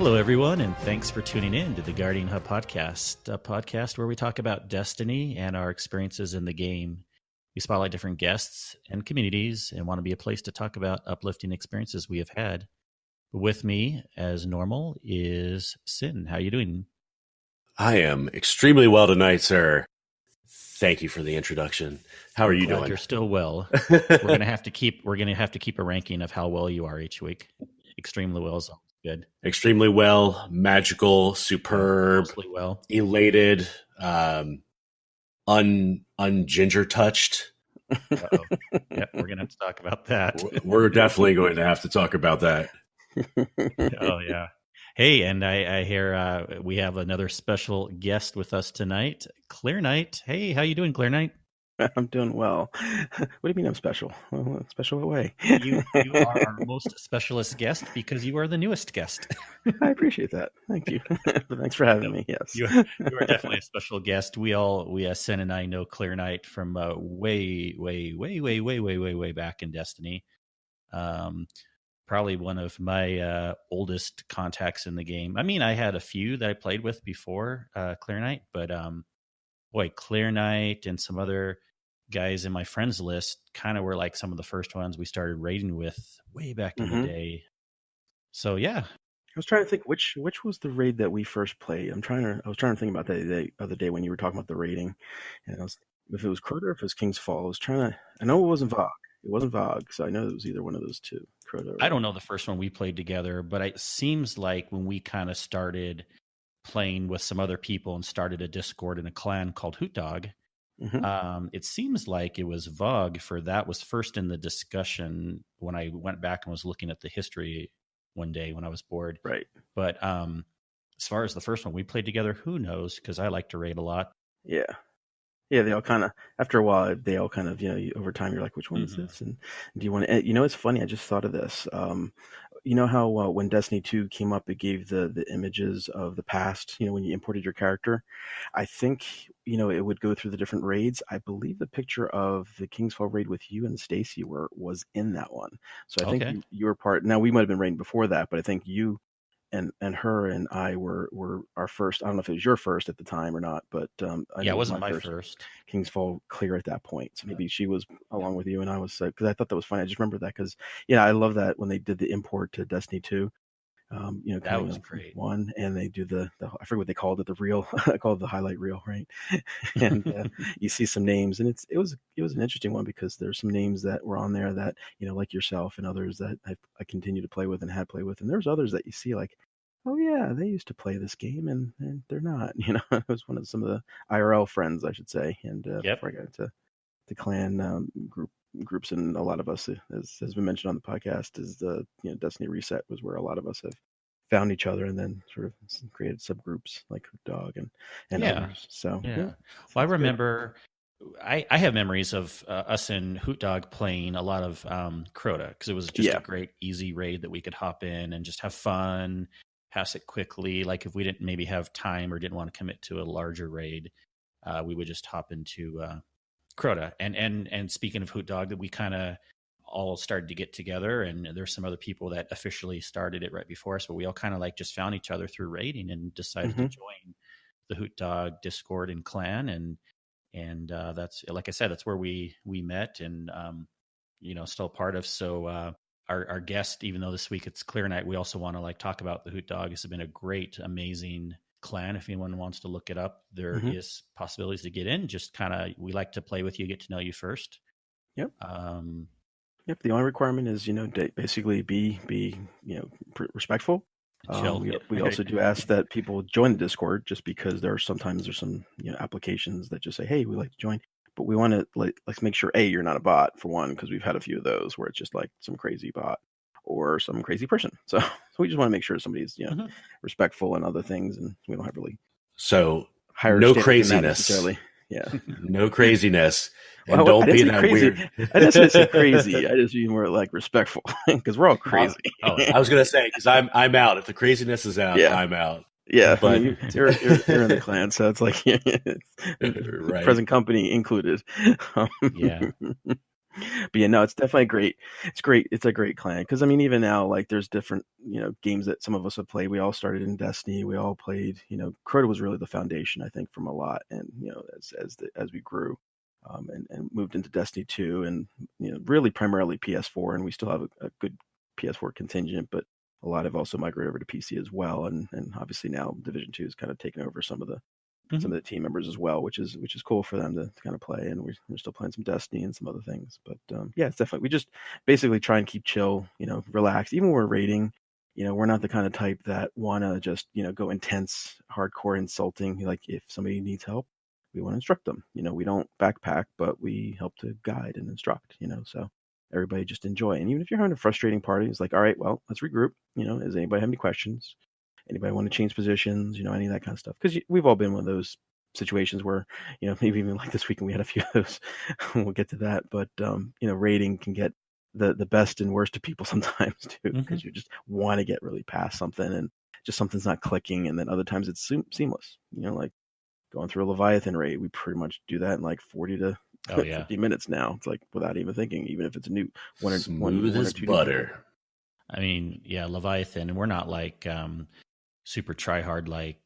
Hello, everyone, and thanks for tuning in to the Guardian Hub podcast, a podcast where we talk about Destiny and our experiences in the game. We spotlight different guests and communities and want to be a place to talk about uplifting experiences we have had. With me, as normal, is Sin. How are you doing? I am extremely well tonight, sir. Thank you for the introduction. How are you doing? You're still well. We're gonna have to keep a ranking of how well you are each week. Extremely well is good. Extremely well, magical, superb, mostly well, elated, unginger touched. Yeah, we're gonna have to talk about that. We're definitely going to have to talk about that. Oh yeah. Hey, and I hear we have another special guest with us tonight, Clearnite. Hey, how you doing, Clearnite? I'm doing well. What do you mean I'm special? Well, special away. You are our most specialist guest because you are the newest guest. I appreciate that. Thank you. Thanks for having me. Yes, you are definitely a special guest. We Sen and I know Clearnite from way back in Destiny. Probably one of my oldest contacts in the game. I mean, I had a few that I played with before Clearnite, but Clearnite and some other guys in my friends list kind of were like some of the first ones we started raiding with way back in the day. So yeah, I was trying to think which was the raid that we first played. I was trying to think about that the other day when you were talking about the raiding, and if it was Crota or if it was King's Fall. I know it wasn't Vogue. It wasn't Vogue, so I know it was either one of those two. Crota. I don't know the first one we played together, but it seems like when we kind of started playing with some other people and started a Discord and a clan called Hoot Dawg, it seems like it was Vogue that was first in the discussion when I went back and was looking at the history one day when I was bored. Right. But as far as the first one we played together, who knows? Because I like to raid a lot. Yeah. Yeah, they all kind of, after a while, they all kind of, over time, you're like, which one is this? And do you want to, it's funny, I just thought of this. You know how when Destiny 2 came up, it gave the images of the past, when you imported your character. I think, it would go through the different raids. I believe the picture of the Kingsfall raid with you and Stacy was in that one. So I think you were part, now we might have been raiding before that, but I think you and her and I were our first. I don't know if it was your first at the time or not, but it wasn't my first King's Fall clear at that point. So maybe she was along with you, and I was, because I thought that was funny. I just remember that because I love that when they did the import to Destiny 2. That was great. One, and they do the I forget what they called it, the reel. I called it the highlight reel, right? And you see some names, and it was an interesting one because there's some names that were on there that like yourself and others that I continue to play with and had played with, and there's others that you see like, oh yeah, they used to play this game and they're not. It was one of some of the IRL friends, I should say, and before I got into the clan groups, and a lot of us, as has been mentioned on the podcast, is the Destiny Reset was where a lot of us have found each other and then sort of created subgroups like Hoot Dawg and others. So well, I remember I have memories of us and Hoot Dawg playing a lot of Crota because it was just a great easy raid that we could hop in and just have fun, pass it quickly. Like if we didn't maybe have time or didn't want to commit to a larger raid, we would just hop into Crota. And speaking of Hoot Dawg, that we kind of all started to get together, and there's some other people that officially started it right before us, but we all kind of like just found each other through raiding and decided to join the Hoot Dawg Discord and clan, and that's, like I said, that's where we met and still part of. So our guest, even though this week it's Clearnite, we also want to like talk about the Hoot Dawg. It's been a great, amazing clan. If anyone wants to look it up, there is possibilities to get in. Just kind of, we like to play with you, get to know you first. Yep. Yep. The only requirement is, basically be respectful. We also do ask that people join the Discord, just because there's some applications that just say, hey, we like to join, but we want to let's make sure you're not a bot, for one, because we've had a few of those where it's just like some crazy bot or some crazy person. So we just want to make sure somebody's respectful and other things, and we don't have really higher no craziness. Yeah, no craziness. And don't be that crazy. weird. I didn't say crazy. I just mean more like respectful, because we're all crazy. I was gonna say, because I'm out. If the craziness is out, I'm out. Yeah, but you're in the clan, so it's like right. present company included. Yeah. But yeah, no, it's definitely great. It's great. It's a great clan because I mean, even now, like there's different games that some of us have played. We all started in Destiny. We all played. Crota was really the foundation, I think, from a lot. And as we grew, and moved into Destiny 2, and really primarily PS4, and we still have a good PS4 contingent, but a lot have also migrated over to PC as well. And obviously now Division 2 is kind of taken over some of the team members as well, which is cool for them to kind of play. And we're still playing some Destiny and some other things. But yeah, it's definitely, we just basically try and keep chill, relax. Even when we're raiding, we're not the kind of type that want to just, go intense, hardcore insulting. Like if somebody needs help, we want to instruct them. We don't backpack, but we help to guide and instruct, so everybody just enjoy. And even if you're having a frustrating party, it's like, all right, well, let's regroup. Does anybody have any questions? Anybody want to change positions? Any of that kind of stuff. Because we've all been in one of those situations where, maybe even like this weekend we had a few of those. We'll get to that. But, raiding can get the best and worst of people sometimes too, because you just want to get really past something and just something's not clicking. And then other times it's seamless, like going through a Leviathan raid. We pretty much do that in like 40 to 50 minutes now. It's like without even thinking, even if it's a new one or two butter. I mean, yeah, Leviathan, and we're not like super try hard like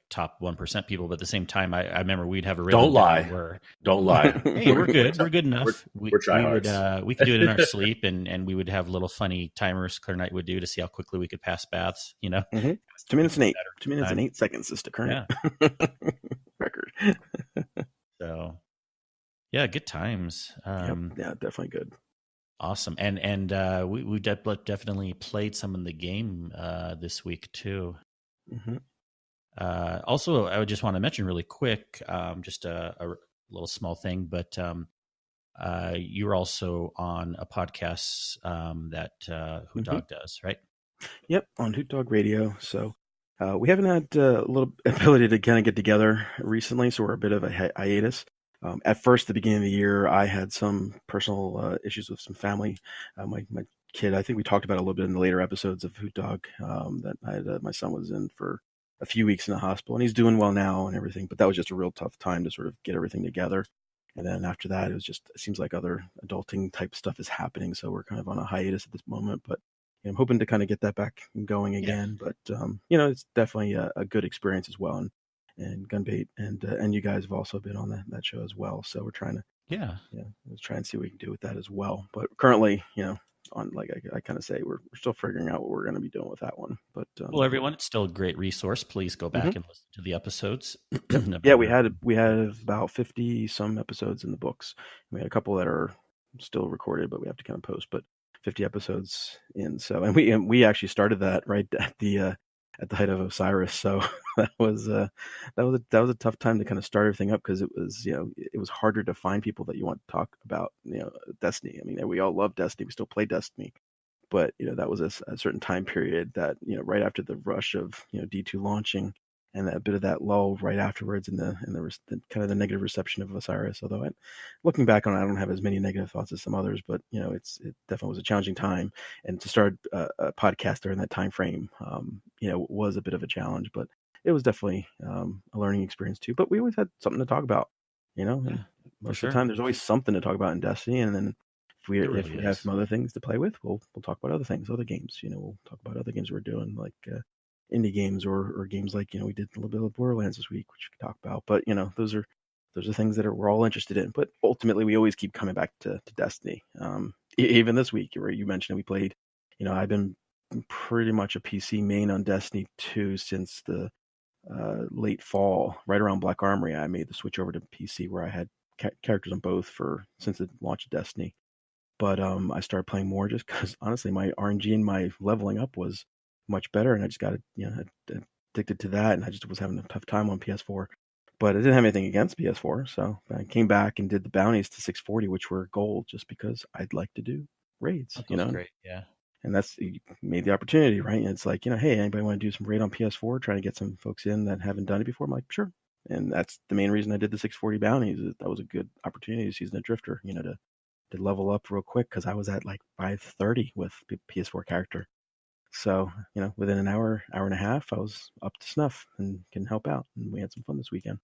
top 1% people, but at the same time, I remember we'd have a don't lie. Hey, we're good. We're good enough. We're tryhards. We could do it in our sleep, and we would have little funny timers Clearnite would do to see how quickly we could pass baths. 2 minutes and 8 seconds is the current record. So, yeah, good times. Yeah, definitely good. Awesome, and we definitely played some in the game this week too. Also, I would just want to mention really quick, just a little small thing, but you're also on a podcast that Hoot Dawg does, right? Yep, on Hoot Dawg Radio. So we haven't had a little ability to kind of get together recently, so we're a bit of a hiatus. At first, the beginning of the year, I had some personal issues with some family. My kid, I think we talked about it a little bit in the later episodes of Hoot Dawg, that I had, my son was in for a few weeks in the hospital, and he's doing well now and everything. But that was just a real tough time to sort of get everything together. And then after that, it seems like other adulting type stuff is happening. So we're kind of on a hiatus at this moment, but I'm hoping to kind of get that back going again. Yeah. But, it's definitely a good experience as well. And Gunbait and you guys have also been on that show as well. So we're trying to, let's try and see what we can do with that as well. But currently, on like I kind of say, we're still figuring out what we're going to be doing with that one. But well, everyone, it's still a great resource. Please go back and listen to the episodes. Yeah, we had about 50 some episodes in the books. We had a couple that are still recorded, but we have to kind of post. But 50 episodes in. So and we actually started that right at the height of Osiris. So that was a tough time to kind of start everything up, because it was harder to find people that you want to talk about, Destiny. I mean, we all love Destiny. We still play Destiny, but that was a certain time period that, right after the rush of, D2 launching and a bit of that lull right afterwards, and the kind of the negative reception of Osiris. Although looking back on it, I don't have as many negative thoughts as some others, but it definitely was a challenging time, and to start a podcast during that time frame, was a bit of a challenge, but it was definitely a learning experience too. But we always had something to talk about, and most of the time there's always something to talk about in Destiny, and then if we have some other things to play with, we'll talk about other things, other games. We'll talk about other games we're doing, like indie games or games like, we did a little bit of Borderlands this week, which we could talk about. But those are things that we're all interested in. But ultimately, we always keep coming back to Destiny. Even this week, where you mentioned we played, I've been pretty much a PC main on Destiny 2 since the late fall, right around Black Armory. I made the switch over to PC, where I had characters on both since the launch of Destiny. But I started playing more just because, honestly, my RNG and my leveling up was much better, and I just got addicted to that, and I just was having a tough time on PS4. But I didn't have anything against PS4, so I came back and did the bounties to 640, which were gold, just because I'd like to do raids. That's great, yeah. And you made the opportunity, right? And it's like, hey, anybody want to do some raid on PS4, trying to get some folks in that haven't done it before? I'm like, sure. And that's the main reason I did the 640 bounties. That was a good opportunity to season a drifter, to level up real quick, because I was at like 530 with PS4 character. So, within an hour and a half, I was up to snuff and can help out. And we had some fun this weekend.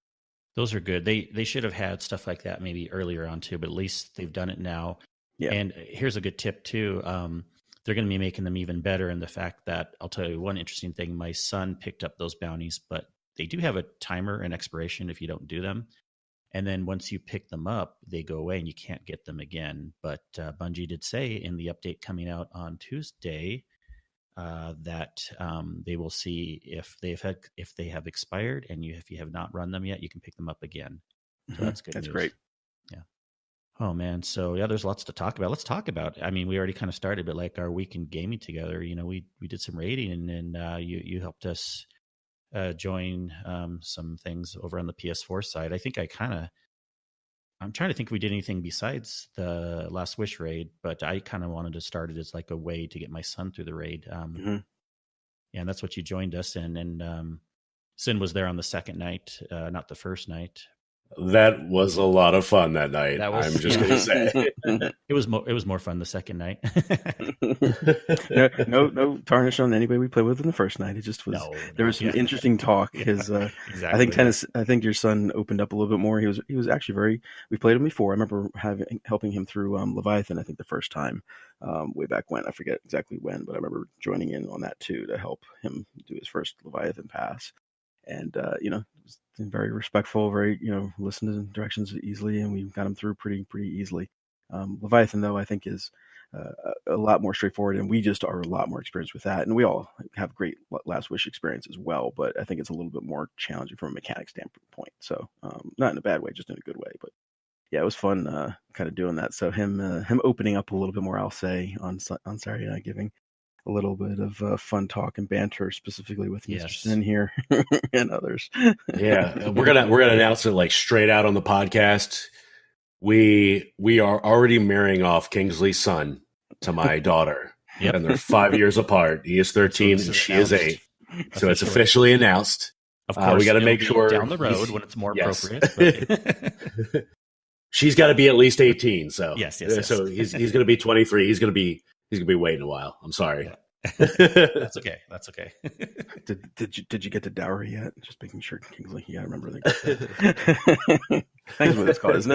Those are good. They should have had stuff like that maybe earlier on too, but at least they've done it now. Yeah. And here's a good tip too. They're going to be making them even better in the fact that I'll tell you one interesting thing. My son picked up those bounties, but they do have a timer and expiration if you don't do them. And then once you pick them up, they go away and you can't get them again. But Bungie did say in the update coming out on Tuesday that they will see if they have expired, and if you have not run them yet, you can pick them up again. So that's good. That's news. great. Yeah. Oh man. So yeah, there's lots to talk about. Let's talk about. I mean, we already kind of started, but like our week in gaming together. We did some raiding, and you helped us join some things over on the PS4 side. I think I'm trying to think if we did anything besides the Last Wish raid, but I kind of wanted to start it as like a way to get my son through the raid. Yeah, and that's what you joined us in. And Sin was there on the second night, not the first night. That was a lot of fun that night. I'm just going to say it was more fun the second night. no tarnish on anybody we played with in the first night. It just was there was some interesting talk because exactly. I think your son opened up a little bit more. He was actually we played him before. I remember helping him through Leviathan. I think the first time way back when. I forget exactly when, but I remember joining in on that too to help him do his first Leviathan pass. And very respectful, very listened to directions easily, and we got him through pretty easily. Leviathan, though, I think is a lot more straightforward, and we just are a lot more experienced with that. And we all have great Last Wish experience as well, but I think it's a little bit more challenging from a mechanic standpoint. So not in a bad way, just in a good way. But yeah, it was fun kind of doing that. So him opening up a little bit more, I'll say, on Saturday night, giving a little bit of fun talk and banter, specifically with Mr. Sin here and others. Yeah, we're gonna announce it like straight out on the podcast. We are already marrying off Kingsley's son to my daughter, and they're 5 years apart. He is 13 and she is 8, so it's officially announced. Of course, we got to make sure down the road when it's more appropriate. But... She's got to be at least 18. So yes. So he's going to be 23. He's going to be waiting a while. I'm sorry. Yeah. That's okay. Did you get the dowry yet? Just making sure, Kingsley. Yeah, I remember that. Thanks for this call, isn't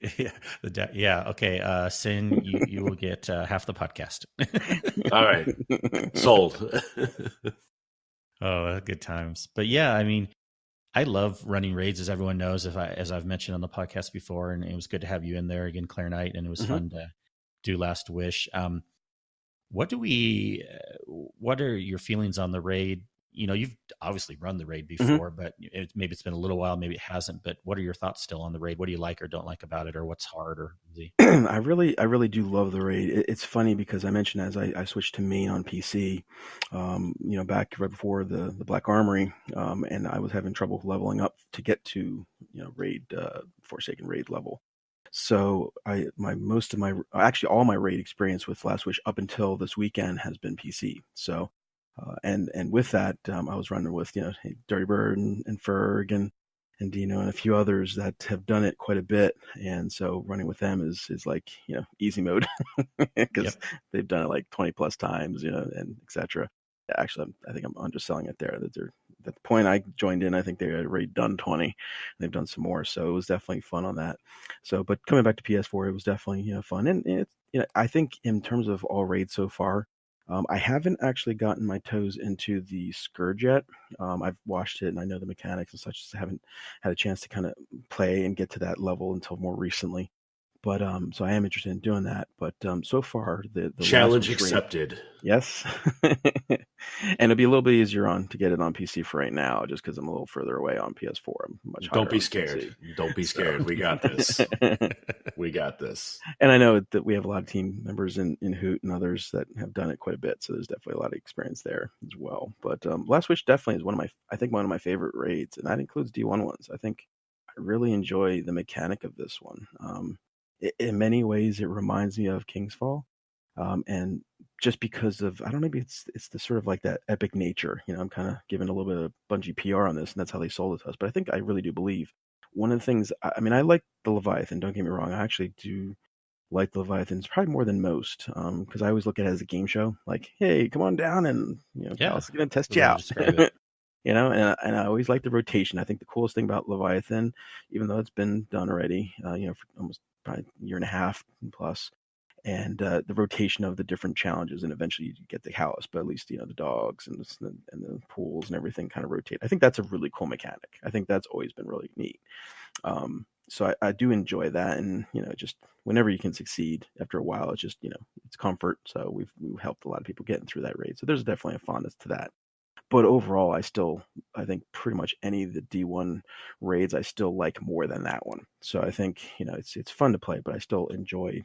it? Okay. Sin, you will get half the podcast. All right. Sold. Oh, good times. But yeah, I mean, I love running raids, as everyone knows, as I've mentioned on the podcast before, and it was good to have you in there again, Clearnite, and it was fun to do Last Wish. What are your feelings on the raid? You've obviously run the raid before, but maybe it's been a little while, maybe it hasn't. But what are your thoughts still on the raid? What do you like or don't like about it, or what's hard or easy? I really do love the raid. It's funny because I mentioned as I switched to main on PC, back right before the Black Armory, and I was having trouble leveling up to get to raid Forsaken raid level. So all my raid experience with Last Wish up until this weekend has been PC. So, and with that, I was running with, Dirty Bird and Ferg and Dino and a few others that have done it quite a bit. And so running with them is like, easy mode because they've done it like 20 plus times, and et cetera. Actually, I think I'm underselling it there. That they're at the point I joined in, I think they had already done 20. They've done some more, so it was definitely fun on that. So, but coming back to PS4, it was definitely fun, and it's I think in terms of all raids so far, I haven't actually gotten my toes into the Scourge yet. I've watched it and I know the mechanics and such. Just haven't had a chance to kind of play and get to that level until more recently. But so I am interested in doing that. But so far, the challenge accepted. Yes, and it'll be a little bit easier to get it on PC for right now, just because I'm a little further away on PS4. I'm much higher. Don't be scared. PC. Don't be scared. We got this. We got this. And I know that we have a lot of team members in Hoot and others that have done it quite a bit, so there's definitely a lot of experience there as well. But Last Wish definitely is one of my favorite raids, and that includes D1 ones. I think I really enjoy the mechanic of this one. In many ways, it reminds me of King's Fall, and just because of maybe it's the sort of like that epic nature. I'm kind of giving a little bit of Bungie PR on this, and that's how they sold it to us. But I think I really do believe one of the things. I mean, I like the Leviathan. Don't get me wrong. I actually do like the Leviathans probably more than most, because I always look at it as a game show. Like, hey, come on down, and I was going to test you out. And I always like the rotation. I think the coolest thing about Leviathan, even though it's been done already, for almost probably a year and a half plus. And the rotation of the different challenges, and eventually you get the house, but at least the dogs and the pools and everything kind of rotate. I think that's a really cool mechanic. I think that's always been really neat. So I do enjoy that, and just whenever you can succeed after a while, it's just it's comfort. So we've helped a lot of people getting through that raid. So there's definitely a fondness to that. But overall, I think pretty much any of the D1 raids I still like more than that one. So I think it's fun to play, but I still enjoy.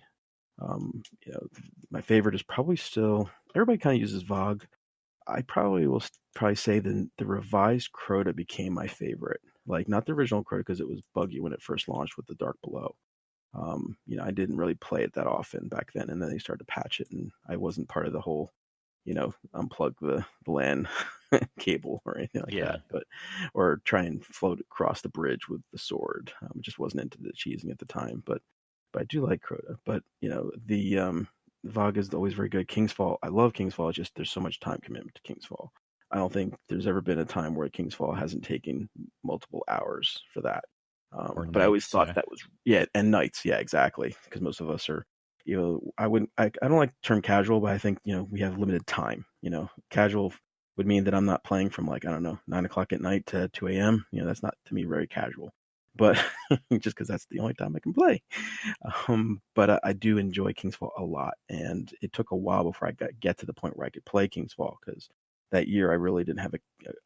My favorite is probably still, everybody kind of uses Vogue. I probably will say the revised Crota became my favorite. Like, not the original Crota because it was buggy when it first launched with the Dark Below. I didn't really play it that often back then, and then they started to patch it, and I wasn't part of the whole, unplug the LAN cable or anything like that, or try and float across the bridge with the sword. Just wasn't into the cheesing at the time, but I do like Crota. But the VOG is always very good. Kingsfall, I love Kingsfall. It's just there's so much time commitment to Kingsfall. I don't think there's ever been a time where Kingsfall hasn't taken multiple hours for that. But nights, I always thought that was and nights, exactly. Because most of us are, I don't like the term casual, but I think we have limited time. Casual would mean that I'm not playing from 9 o'clock at night to 2 a.m. That's not to me very casual. But just because that's the only time I can play. But I do enjoy Kingsfall a lot, and it took a while before I get to the point where I could play Kingsfall, because that year I really didn't have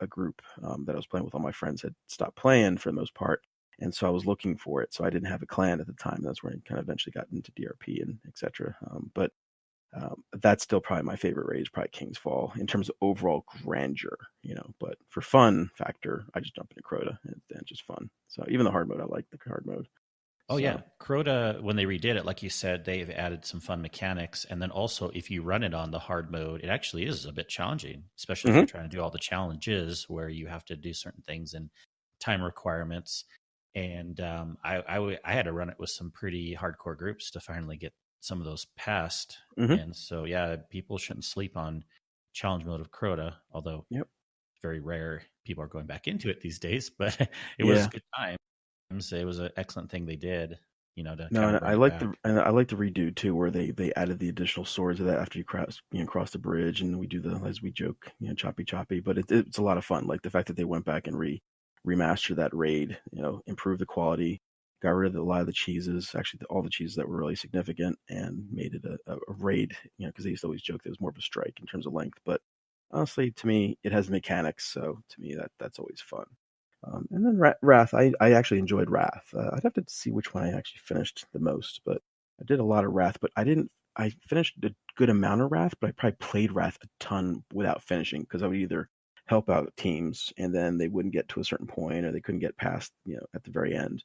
a group that I was playing with. All my friends had stopped playing for the most part, and so I was looking for it. So I didn't have a clan at the time. That's where I kind of eventually got into DRP and etc. But that's still probably my favorite raid, is probably Kingsfall in terms of overall grandeur, but for fun factor, I just jump into Crota, and it's just fun. So even the hard mode, I like the hard mode. Oh, yeah. Crota, when they redid it, like you said, they've added some fun mechanics. And then also, if you run it on the hard mode, it actually is a bit challenging, especially if you're trying to do all the challenges where you have to do certain things and time requirements. And I had to run it with some pretty hardcore groups to finally get some of those passed. And so, people shouldn't sleep on challenge mode of Crota, although very rare people are going back into it these days. But it was a good time. It was an excellent thing they did, I like the redo too, where they added the additional swords of that after you cross the bridge, and we do as we joke, choppy. But it's a lot of fun. Like the fact that they went back and remastered that raid, improved the quality, got rid of a lot of the cheeses, actually all the cheeses that were really significant, and made it a raid. Because they used to always joke that it was more of a strike in terms of length, but honestly, to me, it has mechanics, so to me that's always fun. And then Wrath, I actually enjoyed Wrath. I'd have to see which one I actually finished the most, but I did a lot of Wrath. But I finished a good amount of Wrath, but I probably played Wrath a ton without finishing, because I would either help out teams and then they wouldn't get to a certain point, or they couldn't get past, at the very end.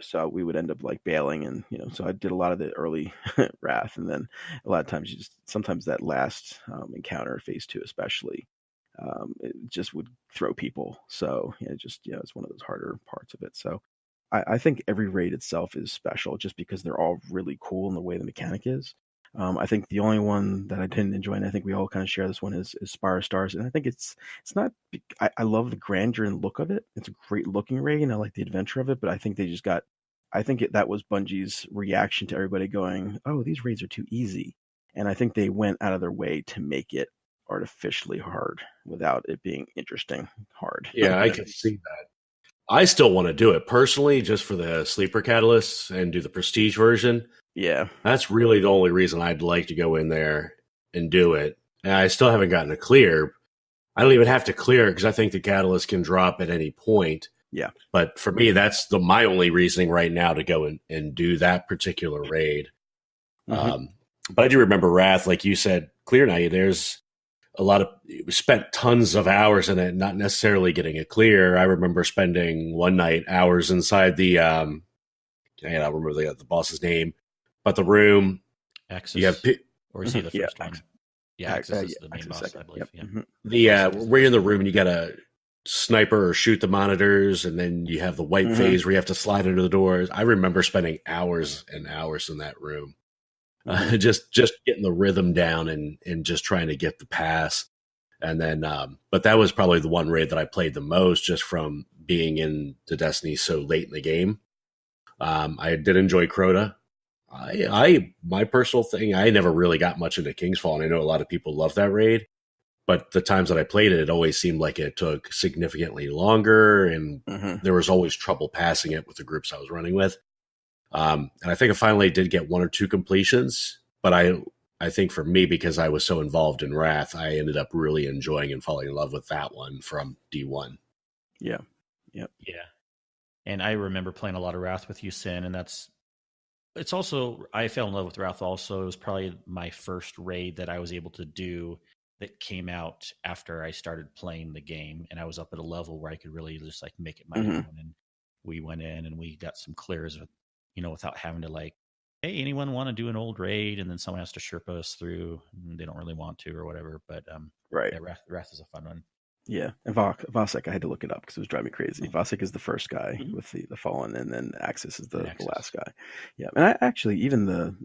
So we would end up bailing, and so I did a lot of the early Wrath, and then a lot of times sometimes that last encounter, phase 2 especially, it just would throw people. So it's one of those harder parts of it. So I think every raid itself is special, just because they're all really cool in the way the mechanic is. I think the only one that I didn't enjoy, and I think we all kind of share this one, is Spire of Stars. And I think it's not. I love the grandeur and look of it. It's a great looking raid, and I like the adventure of it. But I think they just got. I think that was Bungie's reaction to everybody going, "Oh, these raids are too easy," and I think they went out of their way to make it artificially hard without it being interesting hard. Yeah, I can see that. I still want to do it personally, just for the sleeper catalysts and do the prestige version. Yeah, that's really the only reason I'd like to go in there and do it. And I still haven't gotten a clear. I don't even have to clear because I think the catalyst can drop at any point. Yeah, but for me, that's my only reasoning right now to go and do that particular raid. But I do remember Wrath, like you said, Clearnite. There's a lot of we spent tons of hours in it, not necessarily getting it clear. I remember spending one night hours inside the I don't remember the boss's name, but the room. Axis, or is he the first one? Yeah, Axis is the main boss, second. I believe. Yep. Where you're in the room and you got to sniper or shoot the monitors, and then you have the white phase where you have to slide under the doors. I remember spending hours and hours in that room. Just getting the rhythm down and just trying to get the pass. And then, but that was probably the one raid that I played the most, just from being in the Destiny so late in the game. I did enjoy Crota. My personal thing, I never really got much into Kingsfall, and I know a lot of people love that raid. But the times that I played it, it always seemed like it took significantly longer, and there was always trouble passing it with the groups I was running with. And I think I finally did get 1 or 2 completions, but I think for me, because I was so involved in Wrath, I ended up really enjoying and falling in love with that one from D1. Yeah. Yep. Yeah. And I remember playing a lot of Wrath with you, Sin, and it's also, I fell in love with Wrath also. It was probably my first raid that I was able to do that came out after I started playing the game, and I was up at a level where I could really just like make it my own. And we went in and we got some clears with, without having to like, hey, anyone want to do an old raid? And then someone has to Sherpa us through, and they don't really want to or whatever. But right. Yeah, Wrath is a fun one. Yeah, and Vasek, I had to look it up because it was driving me crazy. Vasek is the first guy with the Fallen, and then Axis is the last guy. Yeah, and I actually, even the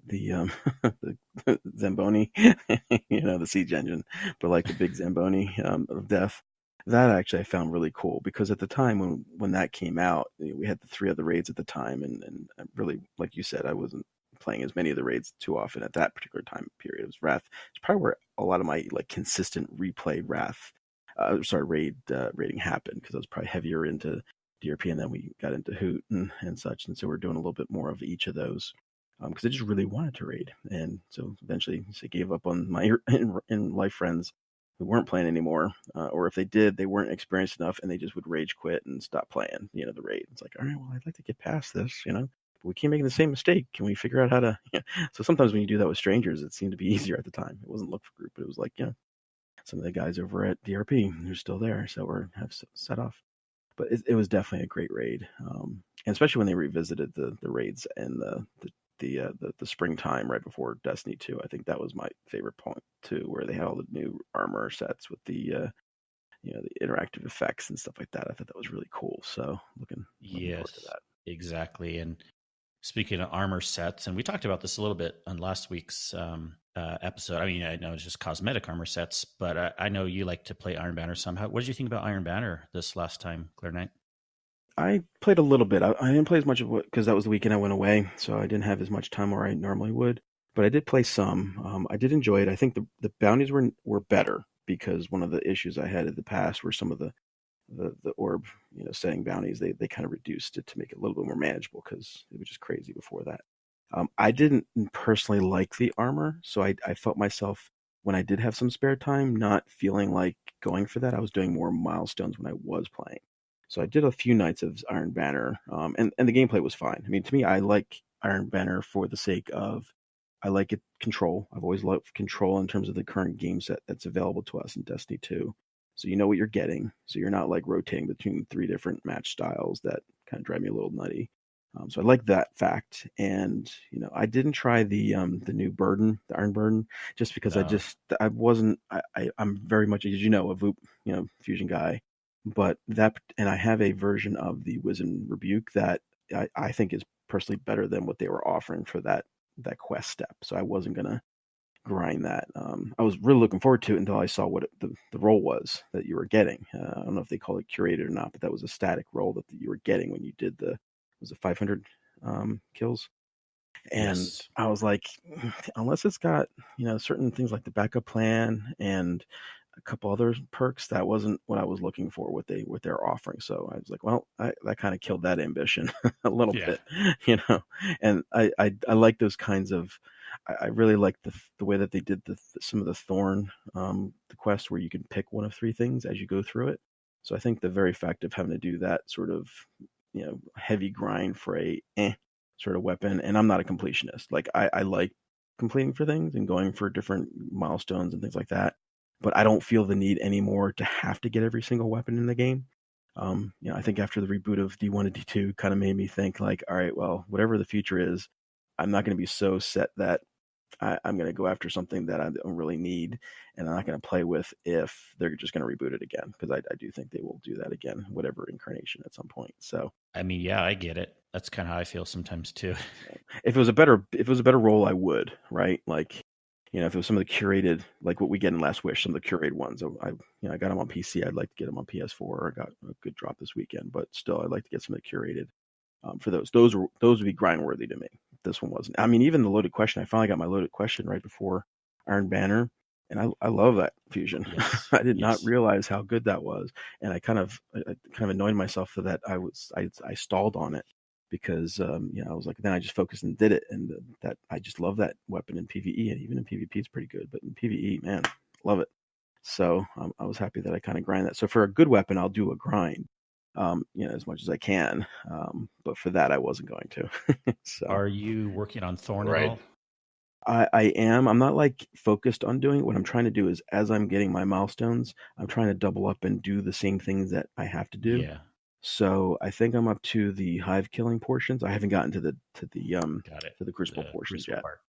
Zamboni, the siege engine, but like the big Zamboni of death, that actually I found really cool, because at the time when that came out, we had the 3 other raids at the time, and I really, like you said, I wasn't playing as many of the raids too often at that particular time period. It was Wrath. It's probably where a lot of my like consistent replay Wrath. Raiding happened, because I was probably heavier into DRP, and then we got into Hoot and such, and so we're doing a little bit more of each of those, because I just really wanted to raid, and so eventually I gave up on my in life friends who weren't playing anymore, or if they did, they weren't experienced enough, and they just would rage quit and stop playing, the raid. It's like, all right, well, I'd like to get past this, but we keep making the same mistake. Can we figure out how to? So sometimes when you do that with strangers, it seemed to be easier at the time. It wasn't look for group, but it was like, some of the guys over at DRP who're still there, so have set off. But it was definitely a great raid, and especially when they revisited the raids and the springtime right before Destiny 2. I think that was my favorite point too, where they had all the new armor sets with the the interactive effects and stuff like that. I thought that was really cool. So looking forward to that. Exactly. And speaking of armor sets, and we talked about this a little bit on last week's episode. I mean, I know it's just cosmetic armor sets, but I know you like to play Iron Banner somehow. What did you think about Iron Banner this last time, Clearnite? I played a little bit. I didn't play as much of it because that was the weekend I went away, so I didn't have as much time where I normally would. But I did play some. I did enjoy it. I think the bounties were better, because one of the issues I had in the past were some of the orb, setting bounties. They kind of reduced it to make it a little bit more manageable, because it was just crazy before that. I didn't personally like the armor, so I felt myself, when I did have some spare time, not feeling like going for that. I was doing more milestones when I was playing. So I did a few nights of Iron Banner, and the gameplay was fine. I mean, to me, I like Iron Banner for the sake of, I like it control. I've always loved control in terms of the current game set that's available to us in Destiny 2. So you know what you're getting. So you're not like rotating between 3 different match styles that kind of drive me a little nutty. So I like that fact. And, I didn't try the new burden, the Iron Burden, just because I'm very much, as a VOOP, fusion guy. But and I have a version of the Wizened Rebuke that I think is personally better than what they were offering for that quest step. So I wasn't going to grind that. I was really looking forward to it until I saw what the role was that you were getting. I don't know if they call it curated or not, but that was a static role that you were getting when you did was it 500 kills? And yes. I was like, unless it's got, certain things like the backup plan and a couple other perks, that wasn't what I was looking for, what they're offering. So I was like, well, that kind of killed that ambition a little bit, and I like those kinds of, I really like the way that they did some of the Thorn, the quest where you can pick one of 3 things as you go through it. So I think the very fact of having to do that sort of, heavy grind for a sort of weapon, and I'm not a completionist. Like I like completing for things and going for different milestones and things like that, but I don't feel the need anymore to have to get every single weapon in the game. I think after the reboot of D1 and D2 kind of made me think like, all right, well, whatever the future is, I'm not going to be so set that I'm going to go after something that I don't really need, and I'm not going to play with if they're just going to reboot it again, because I do think they will do that again, whatever incarnation at some point. So, I mean, yeah, I get it. That's kind of how I feel sometimes too. If it was a better role, I would, right? Like, if it was some of the curated, like what we get in Last Wish, some of the curated ones, I got them on PC. I'd like to get them on PS4. I got a good drop this weekend, but still, I'd like to get some of the curated. for those would be grind worthy to me. This one wasn't. I mean, even the loaded question, I finally got my loaded question right before Iron Banner, and I love that fusion. Yes. I did not realize how good that was, and I kind of annoyed myself for that. I stalled on it because I was like, then I just focused and did it, and that I just love that weapon in PvE, and even in PvP it's pretty good, but in PvE, man, love it. So I was happy that I kind of grind that. So for a good weapon, I'll do a grind, as much as I can. But for that, I wasn't going to. So are you working on Thorn Right. at all? I am. I'm not like focused on doing it. What I'm trying to do is, as I'm getting my milestones, I'm trying to double up and do the same things that I have to do. Yeah. So I think I'm up to the hive killing portions. I haven't gotten to the Got it. to the crucible portions Crucible yet. part,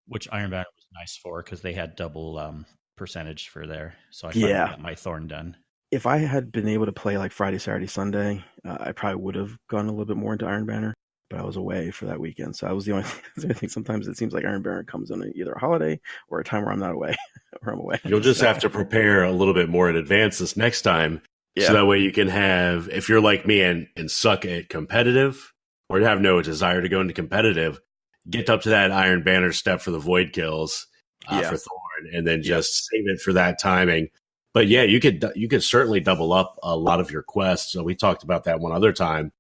which Iron Banner was nice for because they had double percentage for there. So I finally got my Thorn done. If I had been able to play like Friday, Saturday, Sunday, I probably would have gone a little bit more into Iron Banner, but I was away for that weekend. So I was the only thing. Sometimes it seems like Iron Banner comes on either a holiday or a time where I'm not away or I'm away. You'll just have to prepare a little bit more in advance this next time. Yeah. So that way you can have, if you're like me and suck at competitive or have no desire to go into competitive, get up to that Iron Banner step for the void kills for Thorn, and then just save it for that timing. But yeah, you could certainly double up a lot of your quests. So we talked about that one other time.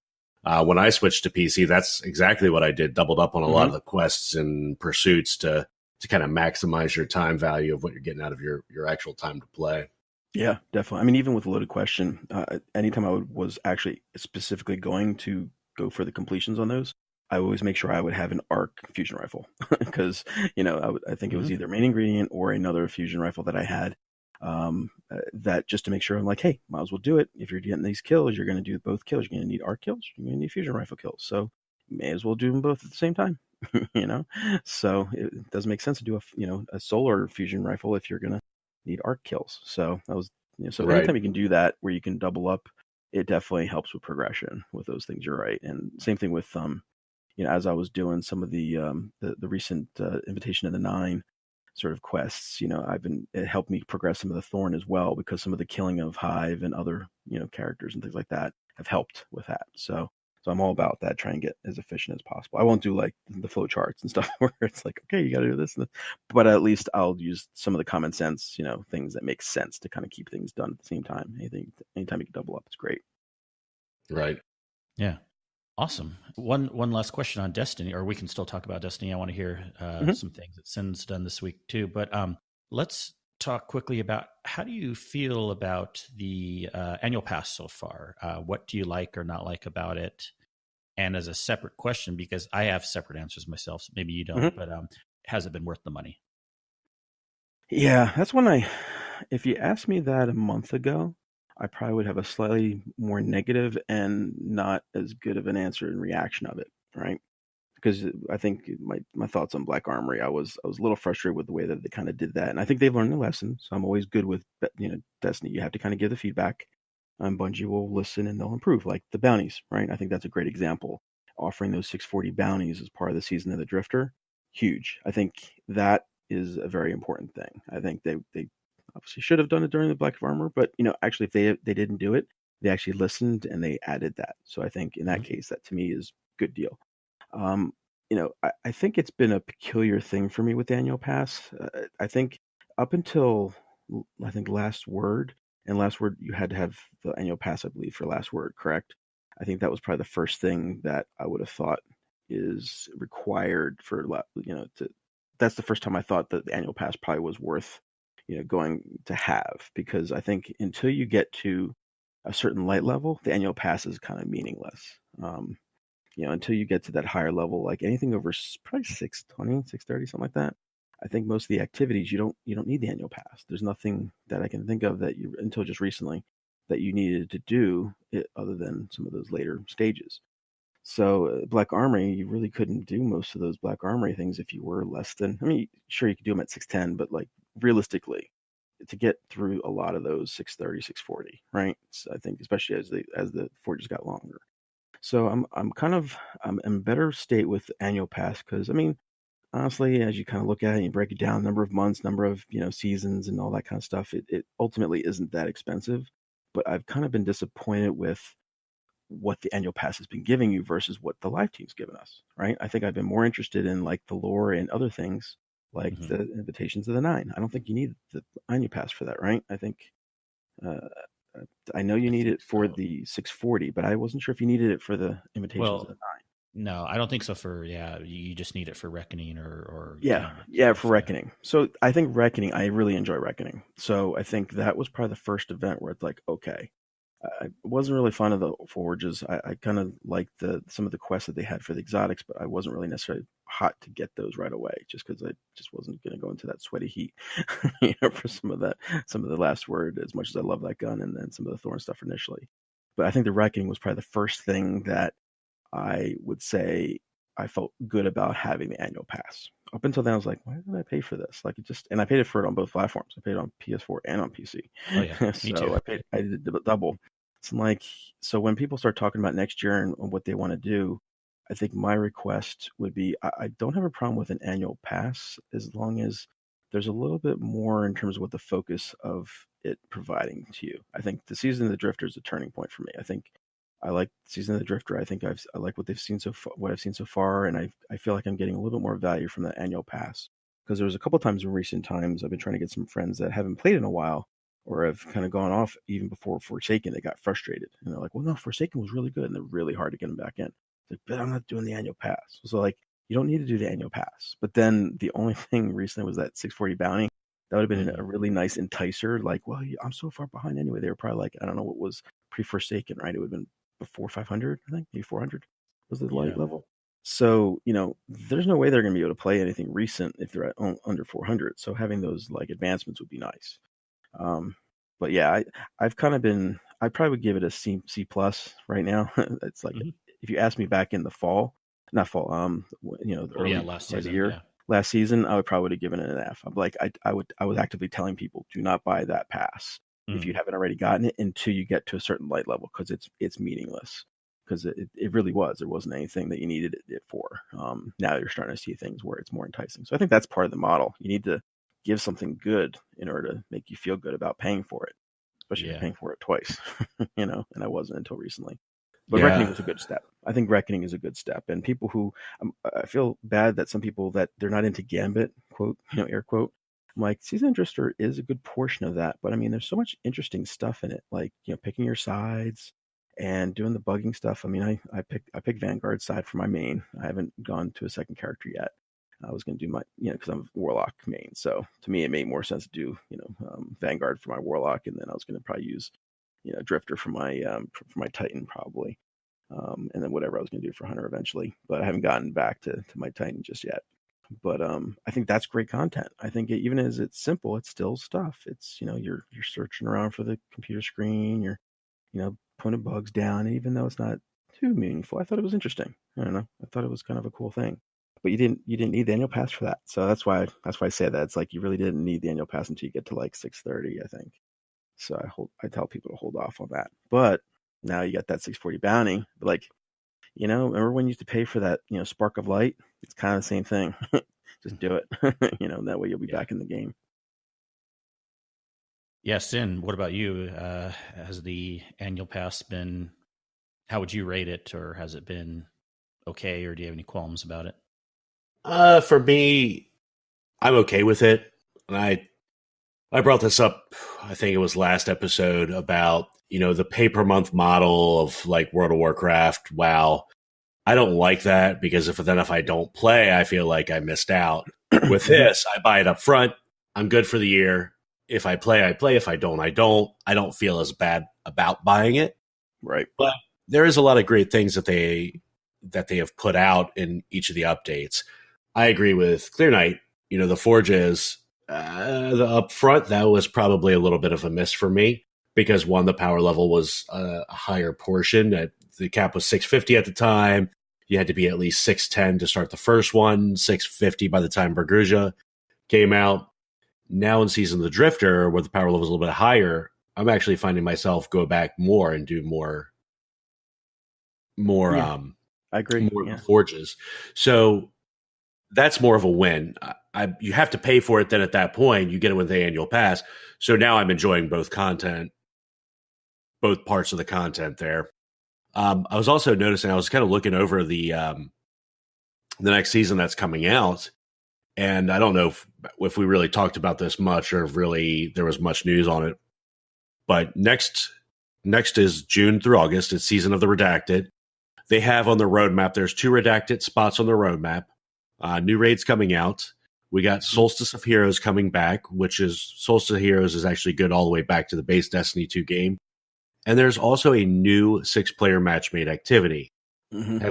When I switched to PC, that's exactly what I did. Doubled up on a lot of the quests and pursuits to kind of maximize your time value of what you're getting out of your actual time to play. Yeah, definitely. I mean, even with loaded question, anytime I was actually specifically going to go for the completions on those, I always make sure I would have an arc fusion rifle because, I think it was either main ingredient or another fusion rifle that I had. That just to make sure I'm like, hey, might as well do it. If you're getting these kills, you're going to do both kills. You're going to need arc kills. You're going to need fusion rifle kills. So you may as well do them both at the same time, So it doesn't make sense to do a solar fusion rifle if you're going to need arc kills. So that was, so anytime you can do that where you can double up, it definitely helps with progression with those things. You're right. And same thing with, as I was doing some of the recent Invitation of the Nine sort of quests, it helped me progress some of the Thorn as well, because some of the killing of Hive and other, characters and things like that have helped with that. So I'm all about that, trying to get as efficient as possible. I won't do like the flow charts and stuff where it's like, okay, you got to do this, but at least I'll use some of the common sense, things that make sense to kind of keep things done at the same time. Anytime you can double up, it's great. Right. Yeah. Awesome. One last question on Destiny, or we can still talk about Destiny. I want to hear some things that Sin's done this week too. But let's talk quickly about, how do you feel about the annual pass so far? What do you like or not like about it? And as a separate question, because I have separate answers myself, so maybe you don't, but has it been worth the money? Yeah, that's when if you asked me that a month ago, I probably would have a slightly more negative and not as good of an answer and reaction of it, right? Because I think my thoughts on Black Armory, I was a little frustrated with the way that they kind of did that, and I think they've learned a lesson. So I'm always good with Destiny. You have to kind of give the feedback, and Bungie will listen and they'll improve, like the bounties, right? I think that's a great example. Offering those 640 bounties as part of the Season of the Drifter, huge. I think that is a very important thing. I think they obviously should have done it during the Black Armor, but actually, if they didn't do it, they actually listened and they added that. So I think in that case, that to me is a good deal. I think it's been a peculiar thing for me with the annual pass. I think up until Last Word, you had to have the annual pass, I believe, for Last Word, correct? I think that was probably the first thing that I would have thought is required for that's the first time I thought that the annual pass probably was worth going to have, because I think until you get to a certain light level, the annual pass is kind of meaningless. Until you get to that higher level, like anything over probably 620, 630, something like that. I think most of the activities you don't need the annual pass. There's nothing that I can think of that until just recently that you needed to do it other than some of those later stages. So Black Armory, you really couldn't do most of those Black Armory things if you were less than, sure you could do them at 610, but like realistically, to get through a lot of those 630, 640, right? So I think especially as the forges got longer. So I'm in better state with annual pass, because honestly, as you kind of look at it and you break it down, number of months, number of seasons and all that kind of stuff, it ultimately isn't that expensive. But I've kind of been disappointed with what the annual pass has been giving you versus what the live team's given us, right? I think I've been more interested in like the lore and other things like the invitations of the 9. I don't think you need the annual pass for that, right? I think I know you need it for the 640, but I wasn't sure if you needed it for the invitations of the 9. No, I don't think so. You just need it for Reckoning or for Reckoning. So I think Reckoning, I really enjoy Reckoning. So I think that was probably the first event where it's like, okay, I wasn't really fond of the forges. I kind of liked some of the quests that they had for the exotics, but I wasn't really necessarily hot to get those right away, just because I just wasn't going to go into that sweaty heat, for some of the last word. As much as I love that gun, and then some of the Thorn stuff initially, but I think the Reckoning was probably the first thing that I would say I felt good about having the annual pass. Up until then, I was like, why did I pay for this? Like, and I paid it for it on both platforms. I paid it on PS4 and on PC. Oh yeah, me too. I did double. So when people start talking about next year and what they want to do, I think my request would be, I don't have a problem with an annual pass as long as there's a little bit more in terms of what the focus of it providing to you. I think the Season of the Drifter is a turning point for me. I think I like Season of the Drifter. I think I like what I've seen so far, and I feel like I'm getting a little bit more value from the annual pass, because there was a couple times in recent times I've been trying to get some friends that haven't played in a while, or have kind of gone off even before Forsaken. They got frustrated and they're like, well, no, Forsaken was really good, and they're really hard to get them back in. Like, but I'm not doing the annual pass. So like, you don't need to do the annual pass. But then the only thing recently was that 640 bounty. That would have been a really nice enticer. Like, well, I'm so far behind anyway. They were probably like, I don't know what was pre-Forsaken, right? It would have been before 500, I think, maybe 400 was the light level. So, there's no way they're going to be able to play anything recent if they're at under 400. So having those like advancements would be nice. But yeah, I've kind of been, I probably would give it a C plus right now. It's like, if you asked me back in the last season, last season, I would probably have given it an F. I'm like, I was actively telling people, do not buy that pass if you haven't already gotten it until you get to a certain light level, because it's meaningless. Because it really was. There wasn't anything that you needed it for. Now you're starting to see things where it's more enticing. So I think that's part of the model. You need to give something good in order to make you feel good about paying for it, especially if you're paying for it twice, and I wasn't until recently. But Reckoning was a good step. I think Reckoning is a good step. And people who, I feel bad that some people that they're not into Gambit, quote, air quote. I'm like, Season of Drifter is a good portion of that. But I mean, there's so much interesting stuff in it, like, picking your sides and doing the bugging stuff. I mean, I picked Vanguard side for my main. I haven't gone to a second character yet. I was going to do my, because I'm a Warlock main. So to me, it made more sense to do, Vanguard for my Warlock. And then I was going to probably use, Drifter for my Titan probably. And then whatever I was going to do for Hunter eventually. But I haven't gotten back to my Titan just yet. But I think that's great content. I think even as it's simple, it's still stuff. It's, you're searching around for the computer screen. You're, putting bugs down. And even though it's not too meaningful, I thought it was interesting. I don't know. I thought it was kind of a cool thing. But you didn't need the annual pass for that. So that's why I say that. It's like you really didn't need the annual pass until you get to like 630, I think. So I tell people to hold off on that. But now you got that 640 bounty. But like, remember when you used to pay for that, Spark of Light? It's kind of the same thing. Just do it. That way you'll be back in the game. Yeah, Sin, what about you? Has the annual pass been, how would you rate it? Or has it been okay? Or do you have any qualms about it? For me, I'm okay with it. And I brought this up, I think it was last episode, about, the pay-per-month model of like World of Warcraft. WoW. I don't like that, because if I don't play, I feel like I missed out. With this, I buy it up front. I'm good for the year. If I play, I play. If I don't, I don't. I don't feel as bad about buying it. Right. But there is a lot of great things that they have put out in each of the updates. I agree with Clearnite. The Forges, the upfront, that was probably a little bit of a miss for me, because one, the power level was a higher portion. The cap was 650 at the time. You had to be at least 610 to start the first one, 650 by the time Bergusia came out. Now in Season of the Drifter, where the power level is a little bit higher, I'm actually finding myself go back more and do more. I agree. More Forges. So that's more of a win. You have to pay for it. Then at that point, you get it with the annual pass. So now I'm enjoying both parts of the content there. I was also noticing, I was kind of looking over the next season that's coming out, and I don't know if we really talked about this much or if really there was much news on it. But next is June through August. It's Season of the Redacted. They have on the roadmap, there's 2 redacted spots on the roadmap. New raids coming out. We got Solstice of Heroes coming back, which is Solstice of Heroes is actually good all the way back to the base Destiny 2 game. And there's also a new 6-player match-made activity. Mm-hmm.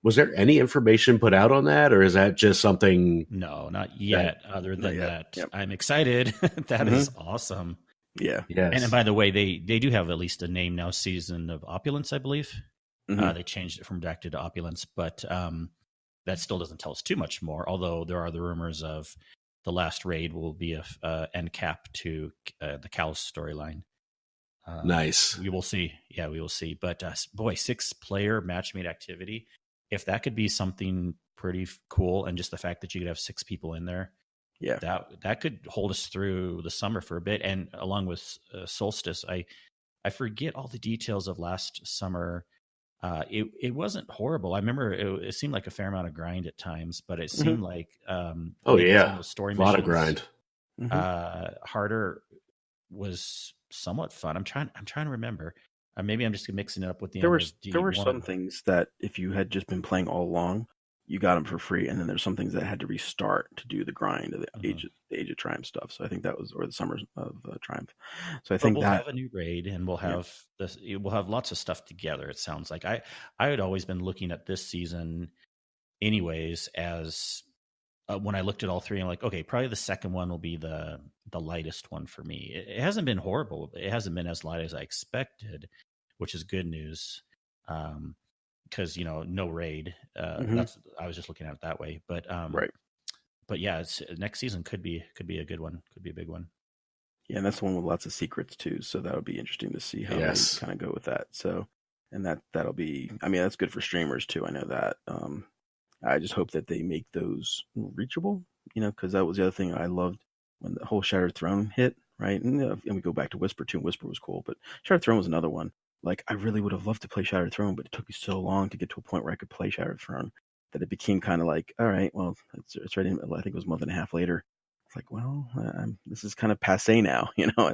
Was there any information put out on that, or is that just something? No, not yet. Other than that, yep. I'm excited. That is awesome. Yeah. Yes. And by the way, they do have at least a name now, Season of Opulence, I believe. They changed it from Redacted to Opulence, but that still doesn't tell us too much more, although there are the rumors of the last raid will be a end cap to the Callus storyline. Nice. We will see. Yeah, we will see. But boy, 6-player match-made activity, if that could be something pretty cool, and just the fact that you could have 6 people in there, yeah, that could hold us through the summer for a bit. And along with Solstice, I forget all the details of last summer. It wasn't horrible. I remember it seemed like a fair amount of grind at times, but it seemed like story a lot of grind. Harder was somewhat fun. I'm trying to remember. Maybe I'm just mixing it up with the there were some things that if you had just been playing all along, you got them for free, and then there's some things that had to restart to do the grind of the Age of Triumph stuff. So I think that was, or the Summers of Triumph. So I think we'll have a new raid, and we'll have this. We'll have lots of stuff together. It sounds like I had always been looking at this season, anyways, as when I looked at all 3, I'm like, okay, probably the second one will be the lightest one for me. It hasn't been horrible. It hasn't been as light as I expected, which is good news. Because no raid. That's I was just looking at it that way. But right. But yeah, next season could be a good one. Could be a big one. Yeah, and that's the one with lots of secrets too. So that would be interesting to see how they kind of go with that. So, and that'll be. I mean, that's good for streamers too. I know that. I just hope that they make those reachable. Because that was the other thing I loved when the whole Shattered Throne hit. Right, and we go back to Whisper too. Whisper was cool, but Shattered Throne was another one. Like, I really would have loved to play Shattered Throne, but it took me so long to get to a point where I could play Shattered Throne that it became kind of like, all right, well, it's ready. I think it was a month and a half later. It's like, well, this is kind of passe now.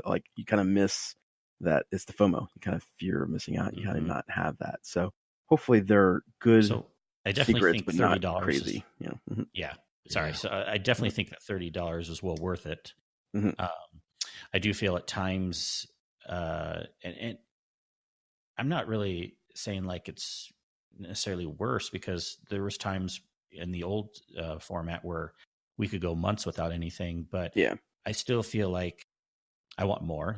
Like you kind of miss that. It's the FOMO. You kind of fear of missing out. You kind of not have that. So hopefully they're good. So I definitely think but $30 not crazy. Yeah. Sorry. So I definitely think that $30 is well worth it. I do feel at times, and I'm not really saying like it's necessarily worse, because there was times in the old format where we could go months without anything, but I still feel like I want more.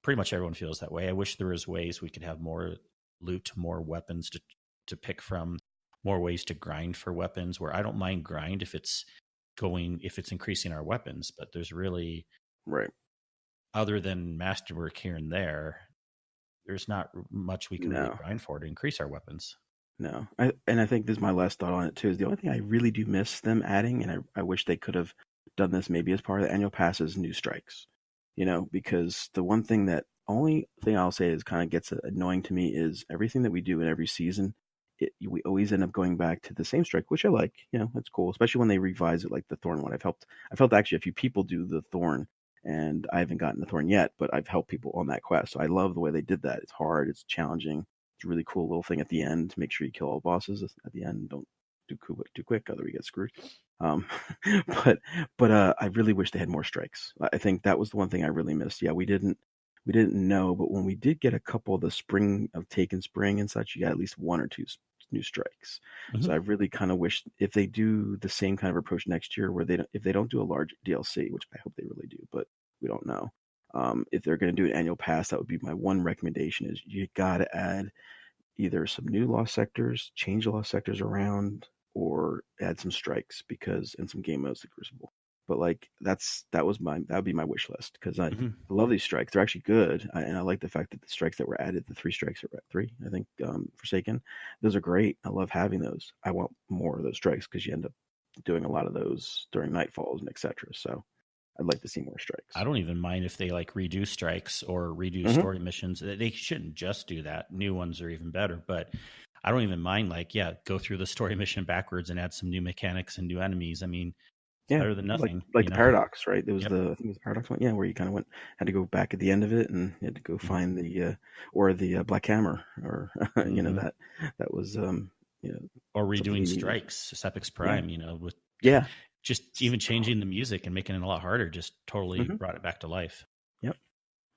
Pretty much everyone feels that way. I wish there was ways we could have more loot, more weapons to pick from, more ways to grind for weapons, where I don't mind grind if it's increasing our weapons, but there's really, right, other than masterwork here and there's not much we can really grind for to increase our weapons. No. I think this is my last thought on it too, is the only thing I really do miss them adding, and I wish they could have done this maybe as part of the annual pass, is new strikes. Because the only thing I'll say is kind of gets annoying to me is everything that we do in every season, we always end up going back to the same strike, which I like. It's cool, especially when they revise it, like the Thorn one. I've helped actually a few people do the Thorn, and I haven't gotten the Thorn yet, but I've helped people on that quest. So I love the way they did that. It's hard. It's challenging. It's a really cool little thing at the end to make sure you kill all bosses at the end. Don't do too quick, otherwise we get screwed. But I really wish they had more strikes. I think that was the one thing I really missed. Yeah, we didn't know, but when we did get a couple of the spring of Taken Spring and such, you got at least 1 or 2 new strikes. So I really kind of wish, if they do the same kind of approach next year, where if they don't do a large DLC, which I hope they really do, but we don't know. If they're going to do an annual pass, that would be my one recommendation, is you got to add either some new lost sectors, change the lost sectors around, or add some strikes, and some game modes like Crucible. But like that would be my wish list, because I love these strikes. They're actually good, and I like the fact that the strikes that were added, the 3 strikes are at 3, I think, Forsaken, those are great. I love having those. I want more of those strikes, because you end up doing a lot of those during nightfalls and etc. So I'd like to see more strikes. I don't even mind if they like redo strikes or redo Mhm. story missions. They shouldn't just do that. New ones are even better, but I don't even mind like, yeah, go through the story mission backwards and add some new mechanics and new enemies. I mean, it's Yeah, better than nothing. like the know? Paradox, right? There was Yep. I think it was the Paradox one, yeah, where you kind of had to go back at the end of it and you had to go find the or the Black Hammer, or you know, that was you know, or something redoing you needed. strikes, Sepix Prime, you know, with Yeah, just even changing the music and making it a lot harder, just totally Mhm. brought it back to life. Yep.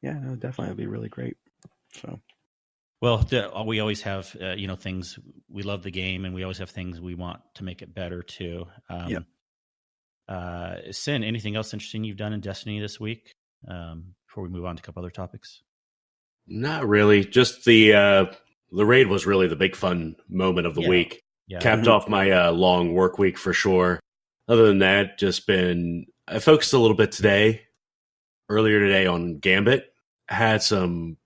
Yeah, no, definitely, it'd be really great. So, Well, we always have, you know, things. We love the game, and we always have things we want to make it better too. Yep. Sin, anything else interesting you've done in Destiny this week? Before we move on to a couple other topics. Not really. Just the raid was really the big fun moment of the week. Yeah. Capped off my long work week for sure. Other than that, I focused a little bit earlier today on Gambit. Had some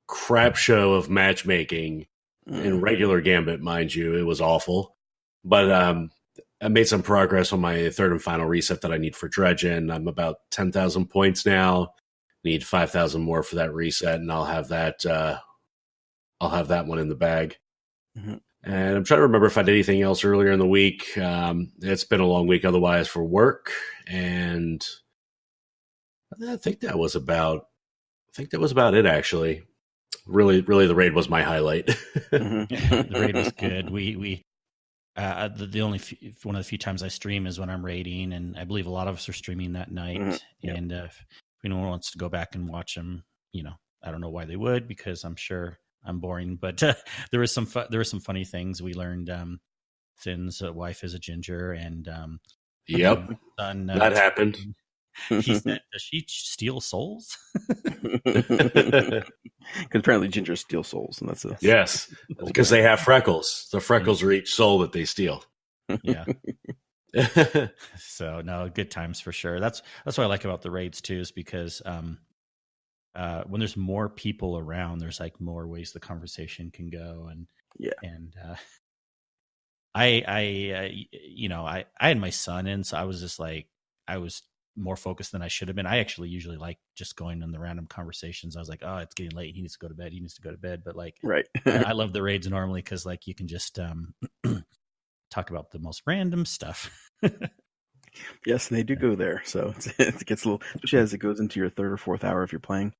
crap show of matchmaking in regular Gambit, mind you. It was awful. But I made some progress on my third and final reset that I need for Dredgen. I'm about 10,000 points now. Need 5,000 more for that reset, and I'll have that one in the bag. Mm-hmm. And I'm trying to remember if I did anything else earlier in the week. It's been a long week otherwise for work, and I think that was about it, actually. Really, the raid was my highlight. The raid was good. We the only one of the few times I stream is when I'm raiding, and I believe a lot of us are streaming that night. Mm-hmm. Yep. And if anyone wants to go back and watch them, you know, I don't know why they would, because I'm sure I'm boring. But there was some funny things we learned. Sin's wife is a ginger, and yep, son, that happened. He said, "Does she steal souls?" Because apparently gingers steal souls, and yes, because they have freckles. The freckles are each soul that they steal. Yeah. So no, good times for sure. That's what I like about the raids too, is because when there's more people around, there's like more ways the conversation can go, and I you know, I had my son in, so I was just like, I was more focused than I should have been. I actually usually like just going on the random conversations. I was like, oh, it's getting late. He needs to go to bed. But like, right. I love the raids normally because like you can just talk about the most random stuff. Yes, and they do go there. So it gets a little, especially as it goes into your third or fourth hour if you're playing,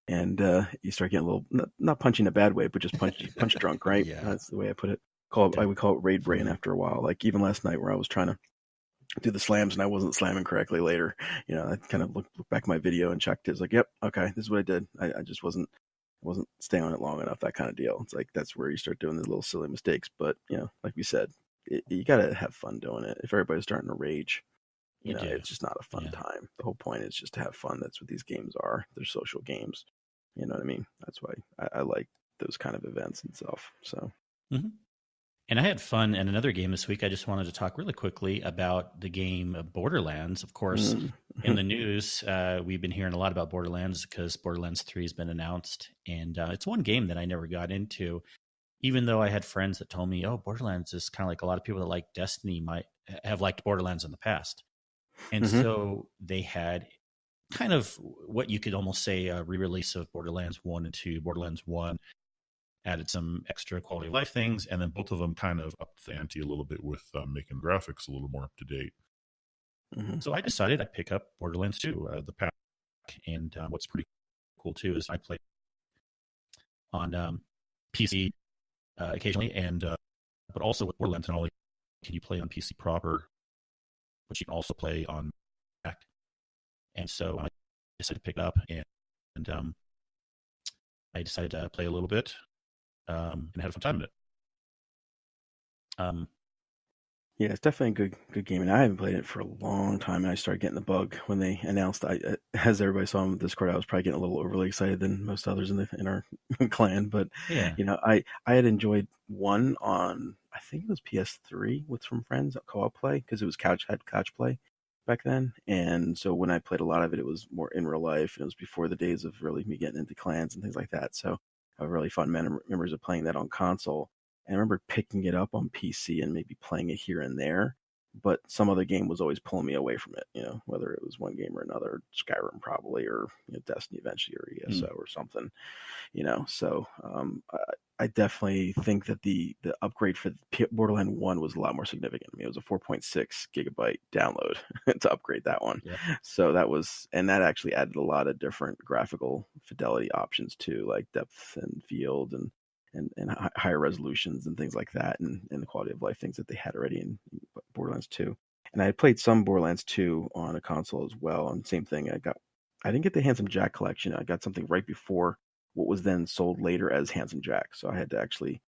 and you start getting a little, not punching in a bad way, but just punch drunk, right? Yeah. That's the way I put it. I would call it raid brain after a while. Like even last night where I was trying to do the slams and I wasn't slamming correctly later. You know, I kind of looked back at my video and checked it. It's like, yep, okay, this is what I did. I just wasn't staying on it long enough, that kind of deal. It's like that's where you start doing the little silly mistakes. But you know, like we said, you got to have fun doing it. If everybody's starting to rage, you know, it's just not a fun time. The whole point is just to have fun. That's what these games are. They're social games. You know what I mean? That's why I like those kind of events and stuff. So. Mm-hmm. And I had fun in another game this week. I just wanted to talk really quickly about the game Borderlands. Of course, in the news, we've been hearing a lot about Borderlands because Borderlands 3 has been announced. And it's one game that I never got into, even though I had friends that told me, oh, Borderlands is kind of like a lot of people that like Destiny might have liked Borderlands in the past. And so they had kind of what you could almost say a re-release of Borderlands 1 and 2. Borderlands 1 added some extra quality of life things, and then both of them kind of upped the ante a little bit with making graphics a little more up to date. So I decided I'd pick up Borderlands 2, the pack. And what's pretty cool too is I play on PC occasionally, and but also with Borderlands, not only can you play on PC proper, but you can also play on Mac. And so I decided to pick it up, and I decided to play a little bit. And had a fun time in it. Yeah, it's definitely a good game, and I haven't played it for a long time. And I started getting the bug when they announced. As everybody saw on Discord, I was probably getting a little overly excited than most others in our clan. But you know, I had enjoyed one on, I think it was PS3 with some friends co-op play, because it was couch play back then. And so when I played a lot of it, it was more in real life, and it was before the days of really me getting into clans and things like that. So I have really fun memories of playing that on console. And I remember picking it up on PC and maybe playing it here and there. but some other game was always pulling me away from it, whether it was one game or another, Skyrim probably, or Destiny eventually, or ESO or something, so I definitely think that the upgrade for Borderlands 1 was a lot more significant. I mean, it was a 4.6 gigabyte download to upgrade that one. Yeah. So that actually added a lot of different graphical fidelity options too, like depth and field and higher resolutions and things like that, and the quality of life things that they had already in Borderlands 2. And I had played some Borderlands 2 on a console as well, and same thing. I didn't get the Handsome Jack collection. I got something right before what was then sold later as Handsome Jack. So I had to actually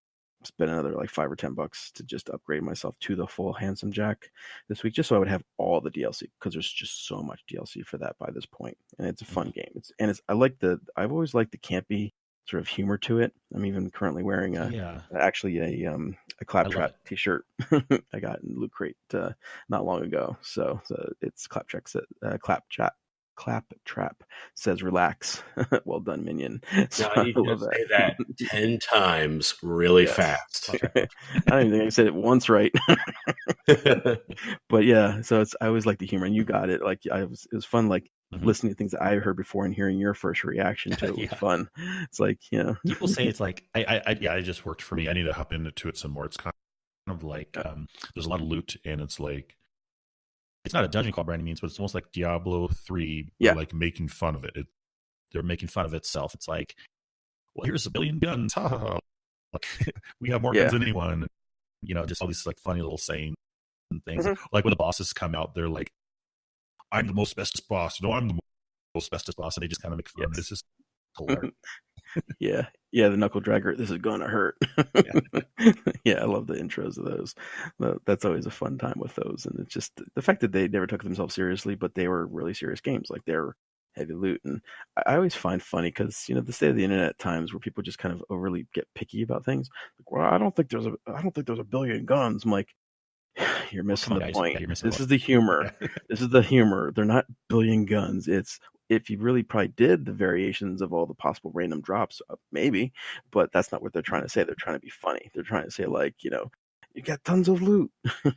spend another like $5 or $10 to just upgrade myself to the full Handsome Jack this week, just so I would have all the DLC, because there's just so much DLC for that by this point, and it's a fun game. I've always liked the campy sort of humor to it. I'm even currently wearing a Claptrap t-shirt I got in Loot Crate not long ago. So it's Claptrap says relax. Well done, Minion. So I need to say that 10 times really fast. I don't even think I said it once right. But yeah, so I always like the humor, and you got it. Like it was fun, like listening to things that I heard before and hearing your first reaction to it was fun. It's like, people say it's like it just worked for me. I need to hop into it some more. It's kind of like there's a lot of loot, and it's like, it's not a dungeon crawl by any means, but it's almost like Diablo 3, like making fun of it. They're making fun of itself. It's like, well, here's 1 billion guns. Ha, ha, ha. Like, we have more guns than anyone. Just all these like funny little sayings and things. Like when the bosses come out, they're like, I'm the most bestest boss. No, I'm the most bestest boss. And they just kind of make fun. This is hilarious. Yeah, the knuckle dragger. This is gonna hurt. Yeah, I love the intros of those. That's always a fun time with those, and it's just the fact that they never took themselves seriously, but they were really serious games. Like they're heavy loot, and I always find funny because the state of the internet at times where people just kind of overly get picky about things. Like, well, I don't think there's 1 billion guns. I'm like, you're missing the point. This is the humor. This is the humor. They're not billion guns. It's, if you really probably did the variations of all the possible random drops, maybe, but that's not what they're trying to say. They're trying to be funny. They're trying to say, like, you got tons of loot,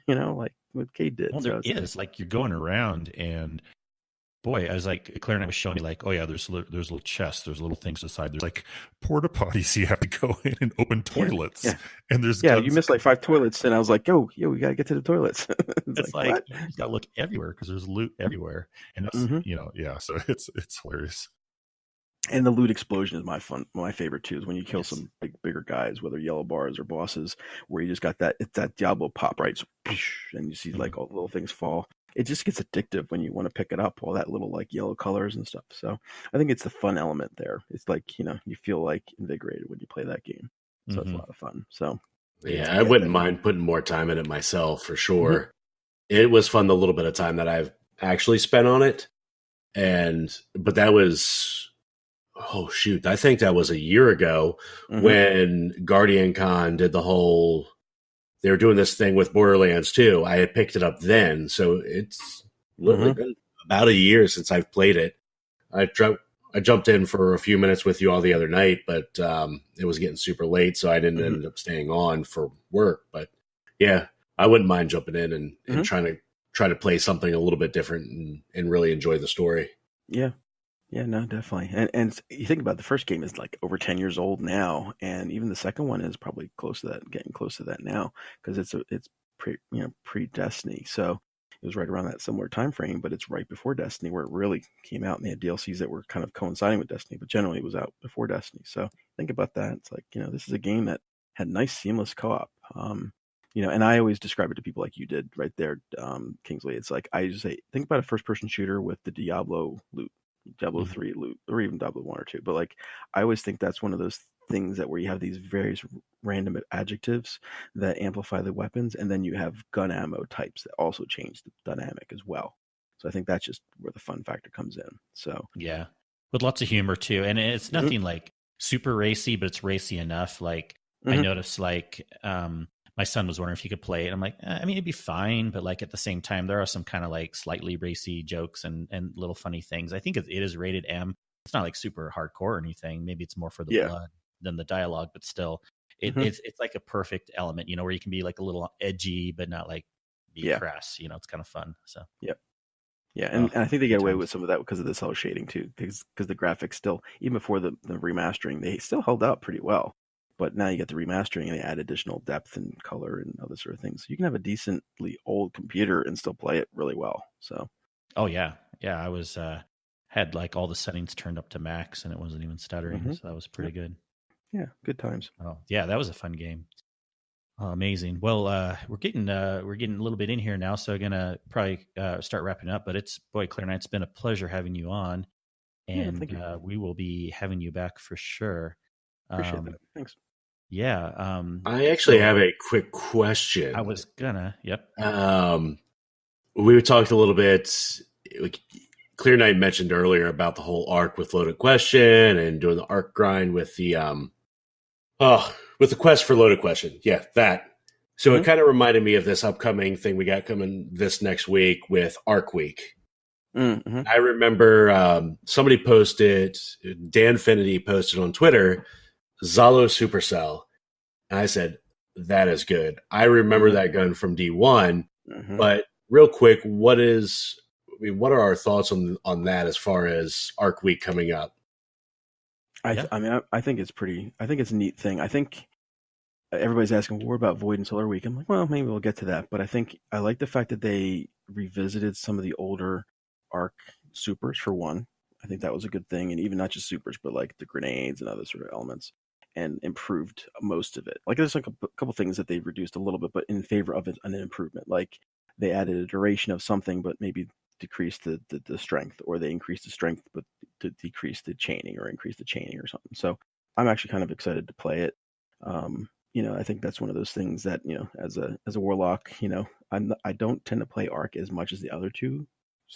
like what Cade did. Well, there is, like, you're going around, and boy, I was like, Clearnite was showing me, like, oh yeah, there's little chests, there's little things inside. There's like porta potties you have to go in and open toilets, and there's you missed like 5 toilets, and I was like, yo, we gotta get to the toilets. It's like you gotta look everywhere because there's loot everywhere, and that's so it's hilarious. And the loot explosion is my favorite too. Is when you kill some bigger guys, whether yellow bars or bosses, where you just got that Diablo pop, right? So, and you see like all the little things fall. It just gets addictive when you want to pick it up, all that little like yellow colors and stuff. So I think it's the fun element there. It's like, you feel like invigorated when you play that game. So it's a lot of fun. So I wouldn't mind putting more time in it myself for sure. It was fun the little bit of time that I've actually spent on it. But that was, oh shoot, I think that was a year ago when Guardian Con did the whole, they were doing this thing with Borderlands 2. I had picked it up then, so it's literally been about a year since I've played it. I jumped in for a few minutes with you all the other night, but it was getting super late, so I didn't end up staying on for work. But yeah, I wouldn't mind jumping in and try to play something a little bit different and really enjoy the story. Yeah. Yeah, no, definitely. And you think about it, the first game is like over 10 years old now, and even the second one is probably close to that, getting close to that now, because it's pre-Destiny. So it was right around that similar time frame, but it's right before Destiny where it really came out, and they had DLCs that were kind of coinciding with Destiny, but generally it was out before Destiny. So think about that. It's like, this is a game that had nice seamless co-op. And I always describe it to people like you did right there, Kingsley. It's like, I just say, think about a first-person shooter with the Diablo loot. Diablo 3 loot, or even Diablo 1 or 2. But like, I always think that's one of those things that where you have these various random adjectives that amplify the weapons, and then you have gun ammo types that also change the dynamic as well. So I think that's just where the fun factor comes in. So yeah, with lots of humor too, and it's nothing like super racy, but it's racy enough. Like I noticed, like my son was wondering if he could play it. I'm like, I mean, it'd be fine, but like at the same time, there are some kind of like slightly racy jokes and little funny things. I think it is rated M. It's not like super hardcore or anything. Maybe it's more for the blood than the dialogue, but still, it's like a perfect element, where you can be like a little edgy, but not like be crass. It's kind of fun. So yeah, and I think they get away with some of that because of the cell shading too, because the graphics still, even before the remastering, they still held up pretty well. But now you get the remastering and they add additional depth and color and other sort of things. So you can have a decently old computer and still play it really well. So. Oh yeah. I was had like all the settings turned up to max and it wasn't even stuttering. So that was pretty good. Yeah, good times. Oh yeah, that was a fun game. Oh, amazing. Well, we're getting a little bit in here now, so I'm gonna probably start wrapping up. But Clearnite, it's been a pleasure having you on, and we will be having you back for sure. Appreciate that. Thanks. Yeah. I actually have a quick question. I was gonna. Yep. We talked a little bit. Clearnite mentioned earlier about the whole arc with loaded question and doing the arc grind with the with the quest for loaded question. Yeah, that. So it kind of reminded me of this upcoming thing we got coming this next week with Arc Week. I remember somebody posted, Dan Finity posted on Twitter, Zalo Supercell. And I said, that is good. I remember that gun from D1. But real quick, what are our thoughts on that as far as Arc Week coming up? I think it's a neat thing. I think everybody's asking, well, what about Void and Solar Week? I'm like, well, maybe we'll get to that. But I think I like the fact that they revisited some of the older Arc supers for one. I think that was a good thing. And even not just supers, but like the grenades and other sort of elements, and improved most of it. Like there's like a couple things that they've reduced a little bit, but in favor of an improvement. Like they added a duration of something, but maybe decrease the strength, or they increase the strength but to decrease the chaining, or increase the chaining or something. So I'm actually kind of excited to play it. I think that's one of those things that, as a warlock, I don't tend to play Arc as much as the other two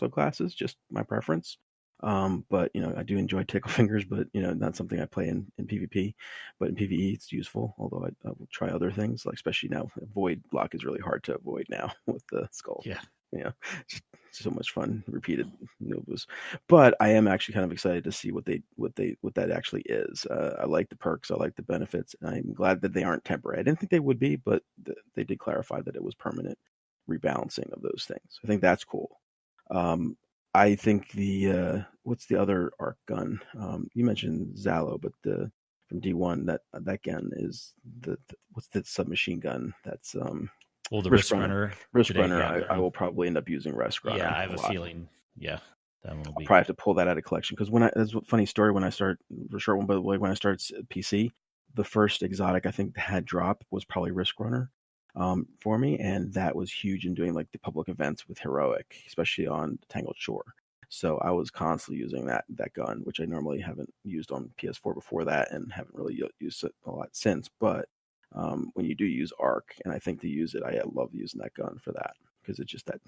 subclasses, just my preference. But I do enjoy Tickle Fingers, but not something I play in PvP. But in PvE it's useful, although I will try other things, like especially now Void block is really hard to avoid now with the skull. Just so much fun, repeated novas. But I am actually kind of excited to see what that actually is. I like the perks, I like the benefits, and I'm glad that they aren't temporary. I didn't think they would be, but they did clarify that it was permanent rebalancing of those things. I think that's cool. I think what's the other arc gun? You mentioned Zalo, but from D1 that gun is what's the submachine gun? That's the Risk Runner. Risk Runner. I will probably end up using Risk Runner. Yeah, I have a feeling. Yeah, that one will be. I'll probably have to pull that out of collection, because that's a funny story. When I started for short one, by the way, when I started PC, the first exotic I think that had drop was probably Risk Runner. For me, and that was huge in doing like the public events with Heroic, especially on Tangled Shore. So I was constantly using that gun, which I normally haven't used on PS4 before that, and haven't really used it a lot since. But when you do use Arc, and I think to use it, I love using that gun for that, because it's just that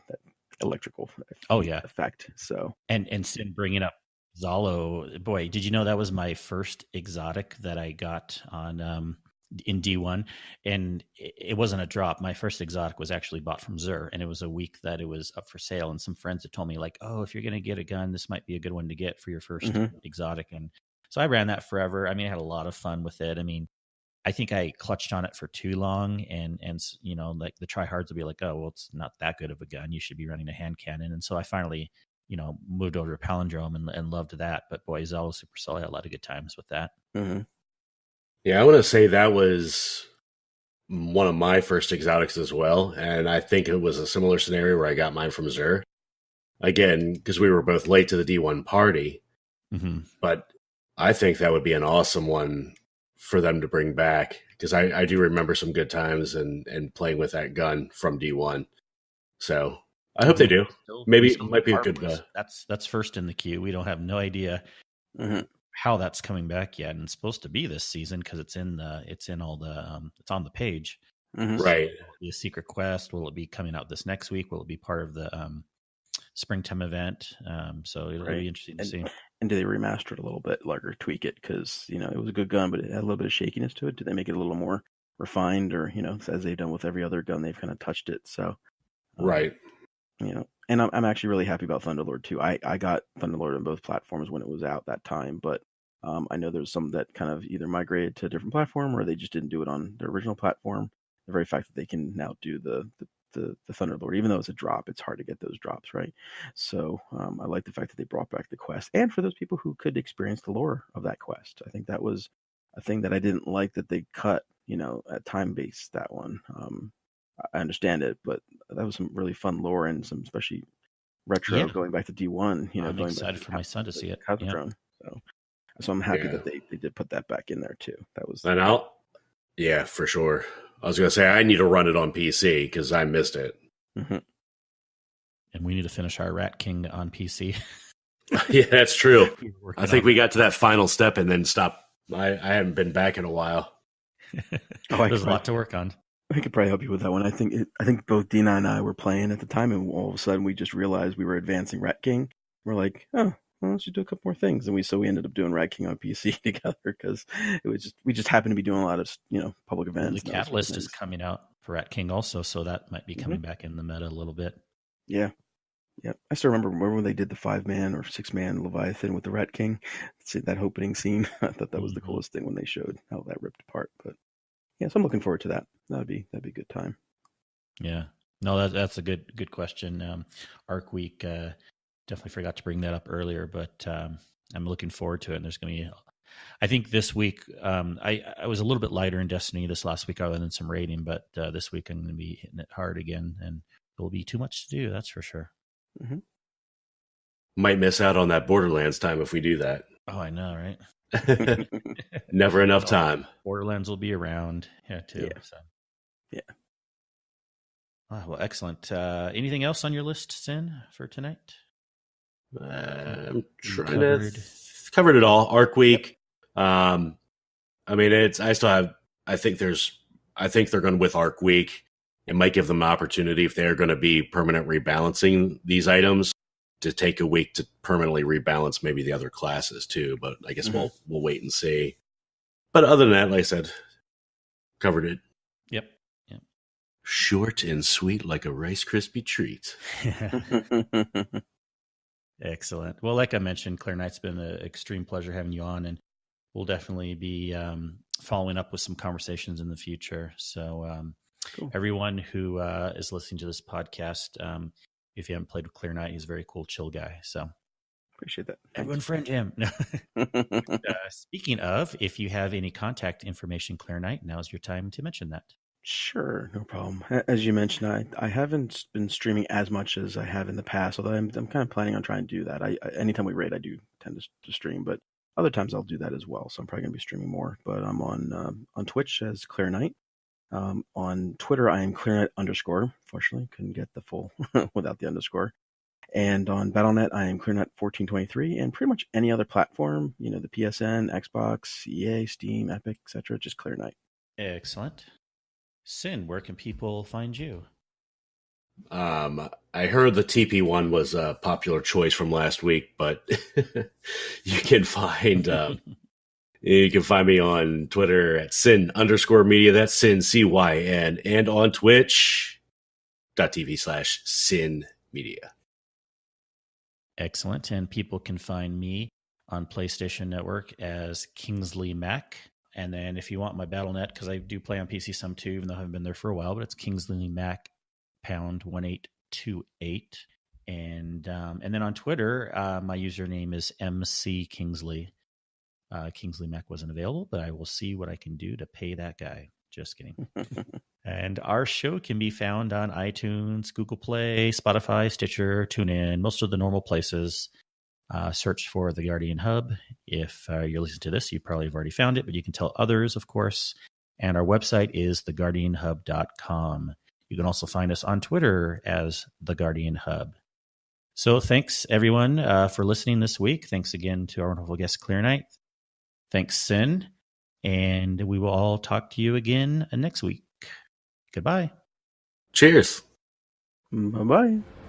electrical effect. So and Sin bringing up Zalo, boy, did you know that was my first exotic that I got on in D1, and it wasn't a drop. My first exotic was actually bought from Zur, and it was a week that it was up for sale, and some friends had told me like, oh, if you're going to get a gun, this might be a good one to get for your first exotic. And so I ran that forever. I mean, I had a lot of fun with it. I mean, I think I clutched on it for too long, and like the tryhards would be like, oh, well, it's not that good of a gun, you should be running a hand cannon. And so I finally moved over to Palindrome and loved that. But boy, Zalo Supercell, I had a lot of good times with that. Yeah, I want to say that was one of my first exotics as well. And I think it was a similar scenario where I got mine from Zur. Again, because we were both late to the D1 party. But I think that would be an awesome one for them to bring back, because I do remember some good times and playing with that gun from D1. So I hope they do. Maybe it might be a good... That's first in the queue. We don't have no idea how that's coming back yet, and it's supposed to be this season because it's on the page, right? So will it be a secret quest? Will it be coming out this next week? Will it be part of the springtime event? So it'll be interesting to see. And do they remaster it a little bit, like, or tweak it? Because it was a good gun, but it had a little bit of shakiness to it. Do they make it a little more refined, or as they've done with every other gun, they've kind of touched it? So right. And I'm actually really happy about Thunderlord too. I got Thunderlord on both platforms when it was out that time, but I know there's some that kind of either migrated to a different platform, or they just didn't do it on their original platform. The very fact that they can now do the the Thunderlord. Even though it's a drop, it's hard to get those drops, right? So I like the fact that they brought back the quest, and for those people who could experience the lore of that quest, I think that was a thing that I didn't like that they cut. At time based that one. I understand it, but that was some really fun lore and some especially retro going back to D1. I'm going excited back for my son to see it. Cosmodrome. So I'm happy that they did put that back in there too. That was yeah, for sure. I was gonna say I need to run it on PC because I missed it. Mm-hmm. And we need to finish our Rat King on PC. Yeah, that's true. I think we got to that final step and then stopped. I haven't been back in a while. There's a lot to work on. I could probably help you with that one. I think both Dina and I were playing at the time, and all of a sudden we just realized we were advancing Rat King. We're like, oh, well, let's just do a couple more things, and we ended up doing Rat King on PC together because we just happened to be doing a lot of public events. The Catalyst is coming out for Rat King also, so that might be coming back in the meta a little bit. Yeah. Yeah, I still remember when they did the 5-man or 6-man Leviathan with the Rat King. That opening scene, I thought that was the coolest thing when they showed how that ripped apart. But yeah, so I'm looking forward to that. That'd be a good time. Yeah, no, that's a good question. Arc Week, definitely forgot to bring that up earlier, but I'm looking forward to it. And there's going to be, I think this week, I was a little bit lighter in Destiny this last week other than some raiding, but this week I'm going to be hitting it hard again, and there'll be too much to do. That's for sure. Mm-hmm. Might miss out on that Borderlands time if we do that. Oh, I know, right? Never enough time. Borderlands will be around too. Yeah. So. Yeah. Oh, well, excellent. Anything else on your list, Sin, for tonight? I'm trying to covered it all. Arc Week. I mean, I think they're going with Arc Week. It might give them an opportunity if they're going to be permanent rebalancing these items to take a week to permanently rebalance maybe the other classes too. But I guess we'll wait and see. But other than that, like I said, covered it. Yep. Short and sweet like a Rice Krispie treat. Excellent. Well, like I mentioned, Clearnite's been an extreme pleasure having you on, and we'll definitely be following up with some conversations in the future. So cool. Everyone who is listening to this podcast, if you haven't played with Clearnite, he's a very cool, chill guy. So appreciate that. Everyone friend him. Speaking of, if you have any contact information, Clearnite, now's your time to mention that. Sure, no problem. As you mentioned, I haven't been streaming as much as I have in the past, although I'm kind of planning on trying to do that. Anytime we raid, I do tend to stream, but other times I'll do that as well. So I'm probably going to be streaming more. But I'm on Twitch as Clearnite. On Twitter, I am Clearnite_. Fortunately, couldn't get the full without the underscore. And on Battle.net, I am Clearnite1423, and pretty much any other platform, the PSN, Xbox, EA, Steam, Epic, etc., just Clearnite. Excellent. Sin, where can people find you? I heard the TP one was a popular choice from last week, but you can find me on Twitter at Sin_media. That's Sin CYN, and on Twitch.tv/Sin Media. Excellent. And people can find me on PlayStation Network as Kingsley Mac. And then if you want my Battle.net, because I do play on PC some too, even though I haven't been there for a while, but it's Kingsley Mac #1828. And then on Twitter, my username is MC Kingsley. Kingsley Mac wasn't available, but I will see what I can do to pay that guy. Just kidding. And our show can be found on iTunes, Google Play, Spotify, Stitcher, TuneIn, most of the normal places. Search for The Guardian Hub. If you're listening to this, you probably have already found it, but you can tell others, of course. And our website is theguardianhub.com. You can also find us on Twitter as The Guardian Hub. So thanks, everyone, for listening this week. Thanks again to our wonderful guest, Clearnite. Thanks, Sin. And we will all talk to you again next week. Goodbye. Cheers. Bye-bye.